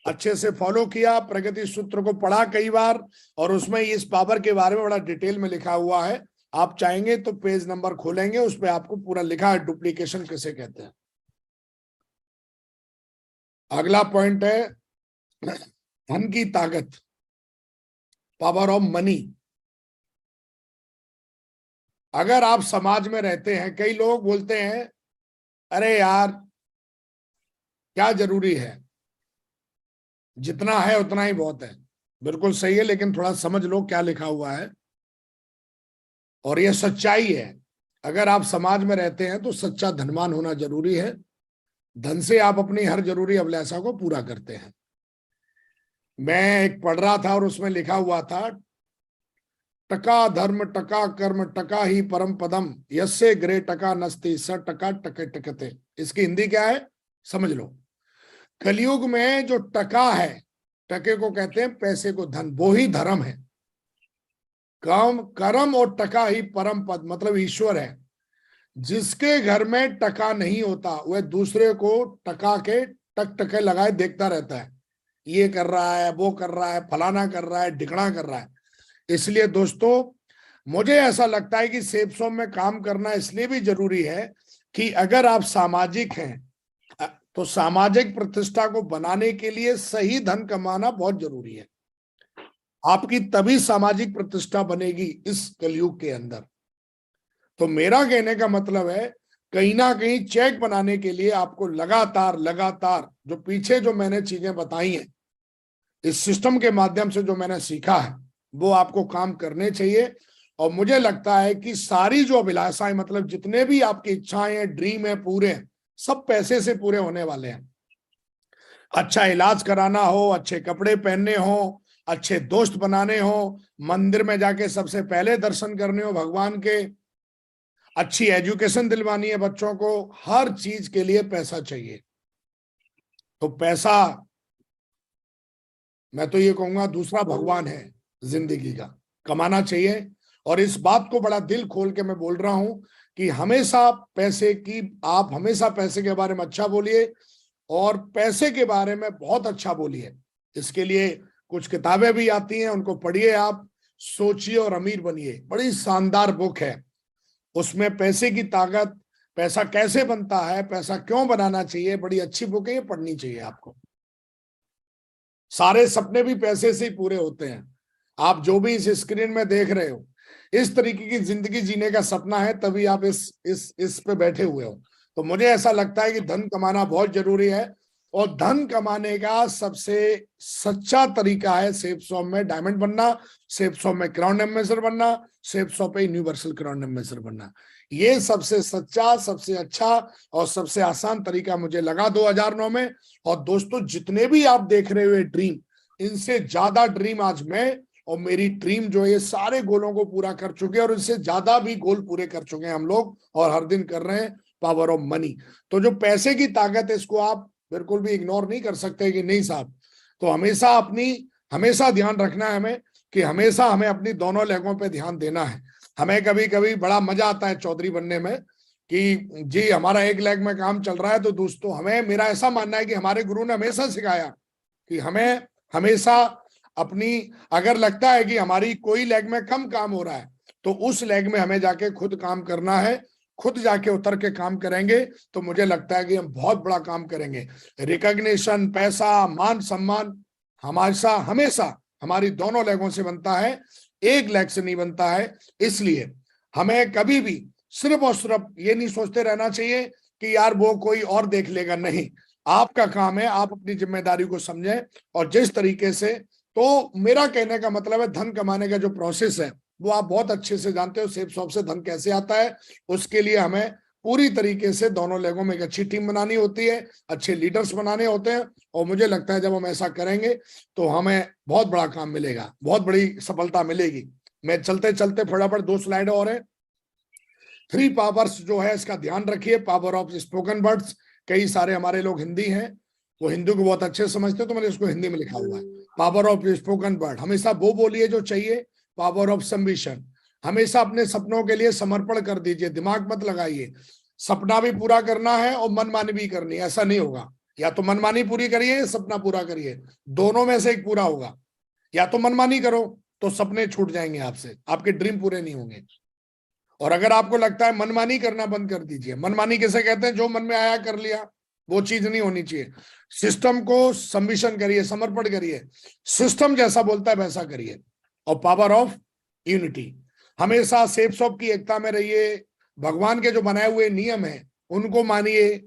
अच्छे से फॉलो किया, प्रगति सूत्र को पढ़ा कई बार, और उसमें इस पावर के बारे में बड़ा डिटेल में लिखा हुआ है। आप चाहेंगे तो पेज नंबर खोलेंगे, उस पर आपको पूरा लिखा है डुप्लीकेशन किसे कहते हैं। अगला पॉइंट है धन की ताकत, पावर ऑफ मनी। अगर आप समाज में रहते हैं, कई लोग बोलते हैं अरे यार क्या जरूरी है, जितना है उतना ही बहुत है। बिल्कुल सही है, लेकिन थोड़ा समझ लो क्या लिखा हुआ है, और यह सच्चाई है। अगर आप समाज में रहते हैं तो सच्चा धनवान होना जरूरी है। धन से आप अपनी हर जरूरी अभिलाषा को पूरा करते हैं। मैं एक पढ़ रहा था और उसमें लिखा हुआ था, टका धर्म टका कर्म टका ही परम पदम, यस्से ग्रे टका नस्ति स टका टके टकते। इसकी हिंदी क्या है समझ लो। कलयुग में जो टका है, टके को कहते हैं पैसे को, धन, वो ही धर्म है। काम कर्म और टका ही परम पद, मतलब ईश्वर है। जिसके घर में टका नहीं होता वह दूसरे को टका के टक टके लगाए देखता रहता है, ये कर रहा है, वो कर रहा है, फलाना कर रहा है, ढिकना कर रहा है। इसलिए दोस्तों मुझे ऐसा लगता है कि सेफ्सोम में काम करना इसलिए भी जरूरी है कि अगर आप सामाजिक हैं तो सामाजिक प्रतिष्ठा को बनाने के लिए सही धन कमाना बहुत जरूरी है। आपकी तभी सामाजिक प्रतिष्ठा बनेगी इस कलयुग के अंदर। तो मेरा कहने का मतलब है कहीं ना कहीं चेक बनाने के लिए आपको लगातार लगातार जो पीछे जो मैंने चीजें बताई हैं, इस सिस्टम के माध्यम से जो मैंने सीखा है, वो आपको काम करने चाहिए। और मुझे लगता है कि सारी जो अभिलाषाएं, मतलब जितने भी आपकी इच्छाएं हैं, ड्रीम है, पूरे हैं, सब पैसे से पूरे होने वाले हैं। अच्छा इलाज कराना हो, अच्छे कपड़े पहनने हो, अच्छे दोस्त बनाने हो, मंदिर में जाके सबसे पहले दर्शन करने हो भगवान के, अच्छी एजुकेशन दिलवानी है बच्चों को, हर चीज के लिए पैसा चाहिए। तो पैसा, मैं तो ये कहूंगा दूसरा भगवान है जिंदगी का, कमाना चाहिए। और इस बात को बड़ा दिल खोल के मैं बोल रहा हूं कि हमेशा पैसे की, आप हमेशा पैसे के बारे में अच्छा बोलिए और पैसे के बारे में बहुत अच्छा बोलिए। इसके लिए कुछ किताबें भी आती हैं, उनको पढ़िए आप, सोचिए और अमीर बनिए, बड़ी शानदार बुक है। उसमें पैसे की ताकत, पैसा कैसे बनता है, पैसा क्यों बनाना चाहिए, बड़ी अच्छी बुक है, ये पढ़नी चाहिए आपको। सारे सपने भी पैसे से ही पूरे होते हैं। आप जो भी इस स्क्रीन में देख रहे हो, इस तरीके की जिंदगी जीने का सपना है, तभी आप इस पे बैठे हुए हो। तो मुझे ऐसा लगता है कि धन कमाना बहुत जरूरी है, और धन कमाने का सबसे सच्चा तरीका है सेफ शॉप में डायमंड बनना, सेफ शॉप में क्राउन एम्बेसडर बनना, सेफ शॉप पे यूनिवर्सल क्राउन एम्बेसडर बनना। ये सबसे सच्चा, सबसे अच्छा और सबसे आसान तरीका मुझे लगा 2009 में। और दोस्तों, जितने भी आप देख रहे हुए ड्रीम, इनसे ज्यादा ड्रीम आज मैं और मेरी टीम जो है, ये सारे गोलों को पूरा कर चुके हैं, और इससे ज्यादा भी गोल पूरे कर चुके हैं हम लोग, और हर दिन कर रहे हैं। Power of money. तो जो पैसे की ताकत है, इसको आप बिल्कुल भी इग्नोर नहीं कर सकते कि नहीं साहब। तो हमेशा ध्यान रखना है हमें कि हमेशा हमें अपनी दोनों लेगों पे ध्यान देना है। हमें कभी कभी बड़ा मजा आता है चौधरी बनने में कि जी हमारा एक लेग में काम चल रहा है। तो दोस्तों, मेरा ऐसा मानना है कि हमारे गुरु ने हमेशा सिखाया कि हमें हमेशा अपनी, अगर लगता है कि हमारी कोई लेग में कम काम हो रहा है, तो उस लेग में हमें जाके खुद काम करना है। खुद जाके उतर के काम करेंगे तो मुझे लगता है कि हम बहुत बड़ा काम करेंगे। रिकॉग्निशन, पैसा, मान सम्मान हमेशा हमेशा हमारी दोनों लेगों से बनता है, एक लेग से नहीं बनता है। इसलिए हमें कभी भी सिर्फ और सिर्फ ये नहीं सोचते रहना चाहिए कि यार वो कोई और देख लेगा। नहीं, आपका काम है, आप अपनी जिम्मेदारी को समझें। और जिस तरीके से, तो मेरा कहने का मतलब है, धन कमाने का जो प्रोसेस है वो आप बहुत अच्छे से जानते हो। सेफ शॉप से धन कैसे आता है, उसके लिए हमें पूरी तरीके से दोनों लेगों में एक अच्छी टीम बनानी होती है, अच्छे लीडर्स बनाने होते हैं। और मुझे लगता है जब हम ऐसा करेंगे तो हमें बहुत बड़ा काम मिलेगा, बहुत बड़ी सफलता मिलेगी। मैं चलते चलते फटाफट 2 स्लाइड और है। 3 पावर्स जो है, इसका ध्यान रखिए। पावर ऑफ स्पोकन वर्ड्स, कई सारे हमारे लोग हिंदी हैं, वो हिंदी को बहुत अच्छे समझते हैं, तो मैंने इसको हिंदी में लिखा हुआ है। पावर ऑफ स्पोकन वर्ड, हमेशा वो बोलिए जो चाहिए। पावर ऑफ सम्बिशन, हमेशा अपने सपनों के लिए समर्पण कर दीजिए, दिमाग मत लगाइए। सपना भी पूरा करना है और मनमानी भी करनी है, ऐसा नहीं होगा। या तो मनमानी पूरी करिए या सपना पूरा करिए, दोनों में से एक पूरा होगा। या तो मनमानी करो तो सपने छूट जाएंगे आपसे, आपके ड्रीम पूरे नहीं होंगे। और अगर आपको लगता है, मनमानी करना बंद कर दीजिए। मनमानी किसे कहते हैं? जो मन में आया कर लिया, वो चीज नहीं होनी चाहिए। सिस्टम को सबमिशन करिए, समर्पण करिए, सिस्टम जैसा बोलता है वैसा करिए। और पावर ऑफ यूनिटी, हमेशा सेफ शॉप की एकता में रहिए। भगवान के जो बनाए हुए नियम है उनको मानिए,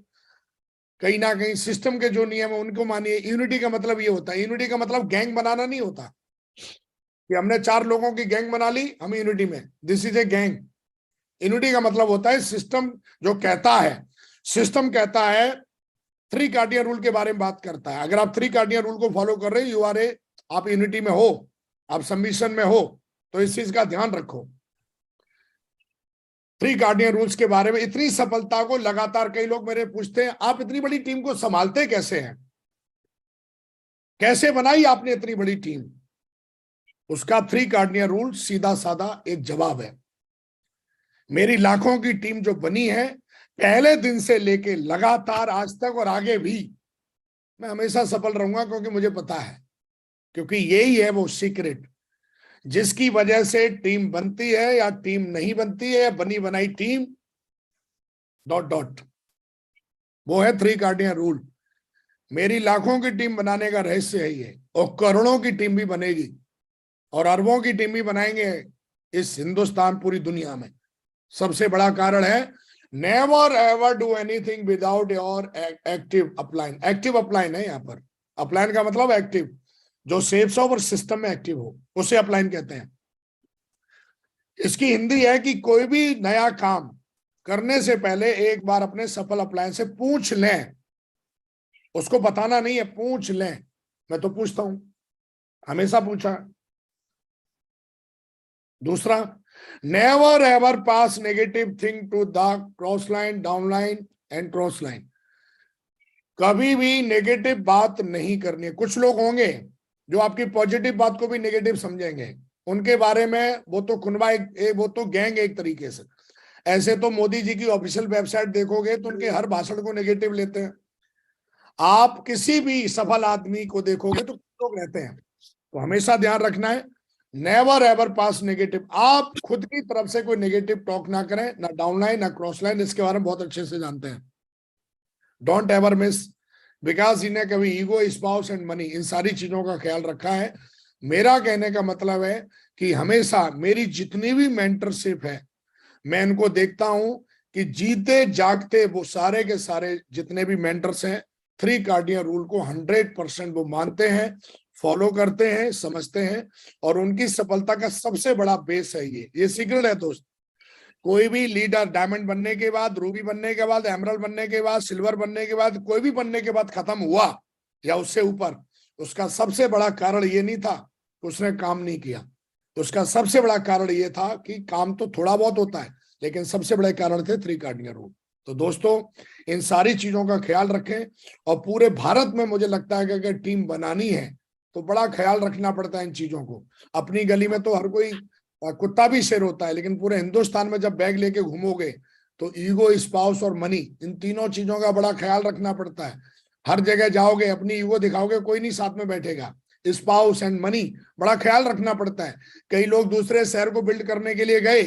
कहीं ना कहीं सिस्टम के जो नियम है उनको मानिए। यूनिटी का मतलब ये होता है, यूनिटी का मतलब गैंग बनाना नहीं होता कि हमने 4 लोगों की गैंग बना ली, हम यूनिटी में, this is a gang. Unity का मतलब होता है सिस्टम जो कहता है, सिस्टम कहता है, 3 कार्डियन रूल के बारे में बात करता है। अगर आप 3 कार्डियन रूल को फॉलो कर रहे हो, आप यूनिटी में हो, आप सबमिशन में हो, तो इस चीज का ध्यान रखो। 3 कार्डियन रूल्स के बारे में। इतनी सफलता को लगातार, कई लोग मेरे पूछते हैं, आप इतनी बड़ी टीम को संभालते कैसे हैं, कैसे बनाई आपने इतनी बड़ी टीम? उसका 3 कार्डियन रूल सीधा साधा एक जवाब है। मेरी लाखों की टीम जो बनी है, पहले दिन से लेके लगातार आज तक और आगे भी मैं हमेशा सफल रहूंगा, क्योंकि मुझे पता है, क्योंकि यही है वो सीक्रेट जिसकी वजह से टीम बनती है या टीम नहीं बनती है, या बनी बनाई टीम डॉट डॉट, वो है 3 कार्डियन रूल। मेरी लाखों की टीम बनाने का रहस्य है ये, और करोड़ों की टीम भी बनेगी और अरबों की टीम भी बनाएंगे इस हिंदुस्तान, पूरी दुनिया में। सबसे बड़ा कारण है, never ever do anything without your active upline. Active upline है यहाँ पर, अपलाइन का मतलब एक्टिव, जो सेफ शॉप और सिस्टम में एक्टिव हो, उसे अपलाइन कहते हैं। इसकी हिंदी है कि कोई भी नया काम करने से पहले एक बार अपने सफल अपलाइन से पूछ लें। उसको बताना नहीं है, पूछ लें। मैं तो पूछता हूं, हमेशा पूछा। दूसरा, never ever pass negative thing to the cross line, down line and cross line. कभी भी नेगेटिव बात नहीं करनी है। कुछ लोग होंगे जो आपकी पॉजिटिव बात को भी नेगेटिव समझेंगे, उनके बारे में वो तो खुनवा वो तो गैंग एक तरीके से। ऐसे तो मोदी जी की ऑफिशियल वेबसाइट देखोगे तो उनके हर भाषण को नेगेटिव लेते हैं। आप किसी भी सफल आदमी को देखोगे तो लोग रहते हैं। तो हमेशा ध्यान रखना है, नेवर एवर पास नेगेटिव। आप खुद की तरफ से कोई नेगेटिव टॉक ना करें, ना डाउनलाइन ना क्रॉस लाइन, इसके बारे में बहुत अच्छे से जानते हैं। डोंट एवर मिस, विकास जी ने कभी ईगो, स्पाउस एंड मनी, इन सारी चीजों का ख्याल रखा है। मेरा कहने का मतलब है कि हमेशा मेरी जितनी भी मेंटरशिप है, मैं इनको देखता हूं कि जीते जागते वो सारे के सारे जितने भी मेंटर्स हैं 3 कार्डियन रूल को 100% वो मानते हैं, फॉलो करते हैं, समझते हैं। और उनकी सफलता का सबसे बड़ा बेस है ये सीक्रेट है दोस्त। कोई भी लीडर डायमंड बनने के बाद, रूबी बनने के बाद, एमरल्ड बनने के बाद, सिल्वर बनने के बाद, कोई भी बनने के बाद खत्म हुआ या उससे ऊपर, उसका सबसे बड़ा कारण ये नहीं था कि उसने काम नहीं किया। उसका सबसे बड़ा कारण ये था कि काम तो थोड़ा बहुत होता है, लेकिन सबसे बड़े कारण थे 3 कार्डिनल रूल। तो दोस्तों, इन सारी चीजों का ख्याल रखें। और पूरे भारत में मुझे लगता है कि अगर टीम बनानी है तो बड़ा ख्याल रखना पड़ता है इन चीजों को। अपनी गली में तो हर कोई कुत्ता भी शेर होता है, लेकिन पूरे हिंदुस्तान में जब बैग लेके घूमोगे तो ईगो, स्पाउस और मनी, इन तीनों चीजों का बड़ा ख्याल रखना पड़ता है। हर जगह जाओगे, अपनी ईगो दिखाओगे, कोई नहीं साथ में बैठेगा। स्पाउस एंड मनी बड़ा ख्याल रखना पड़ता है। कई लोग दूसरे शहर को बिल्ड करने के लिए गए,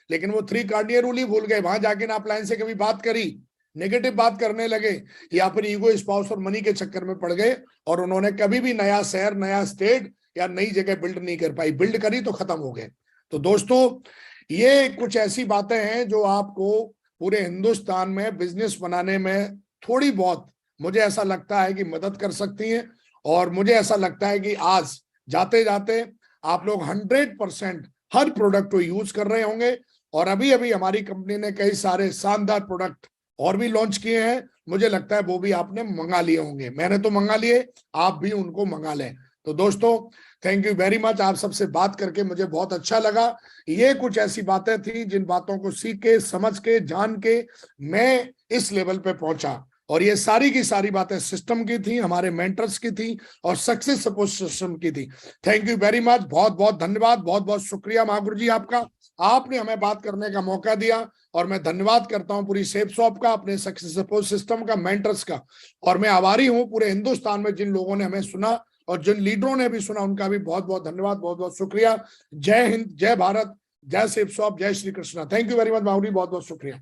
लेकिन वो 3 कार्डिनल रूल ही भूल गए। वहां जाके ना अपलाइन से कभी बात करी, नेगेटिव बात करने लगे, या फिर ईगो, स्पाउस और मनी के चक्कर में पड़ गए, और उन्होंने कभी भी नया शहर, नया स्टेट या नई जगह बिल्ड नहीं कर पाई। बिल्ड करी तो खत्म हो गए। तो दोस्तों, ये कुछ ऐसी बातें हैं जो आपको पूरे हिंदुस्तान में बिजनेस बनाने में थोड़ी बहुत, मुझे ऐसा लगता है कि मदद कर सकती हैं। और मुझे ऐसा लगता है कि आज जाते जाते आप लोग 100% हर प्रोडक्ट को यूज कर रहे होंगे। और अभी अभी हमारी कंपनी ने कई सारे शानदार प्रोडक्ट और भी लॉन्च किए हैं, मुझे लगता है वो भी आपने मंगा लिए होंगे। मैंने तो मंगा लिए, आप भी उनको मंगा लें। तो दोस्तों, थैंक यू वेरी मच। आप सबसे बात करके मुझे बहुत अच्छा लगा। ये कुछ ऐसी बातें थी जिन बातों को सीख के, समझ के, जान के मैं इस लेवल पे पहुंचा। और ये सारी की सारी बातें सिस्टम की थी, हमारे मेंटर्स की थी, और सक्सेस सपोर्ट सिस्टम की थी। थैंक यू वेरी मच, बहुत बहुत धन्यवाद, बहुत बहुत शुक्रिया महागुरु जी आपका। आपने हमें बात करने का मौका दिया, और मैं धन्यवाद करता हूं पूरी सेफ शॉप का, अपने सक्सेस सपोर्ट सिस्टम का, मेंटर्स का। और मैं आभारी हूं पूरे हिंदुस्तान में जिन लोगों ने हमें सुना और जिन लीडरों ने भी सुना, उनका भी बहुत बहुत धन्यवाद, बहुत बहुत शुक्रिया। जय हिंद, जय भारत, जय सेफ शॉप, जय Shri Krishna. Thank you very much महागुरु जी, बहुत बहुत शुक्रिया।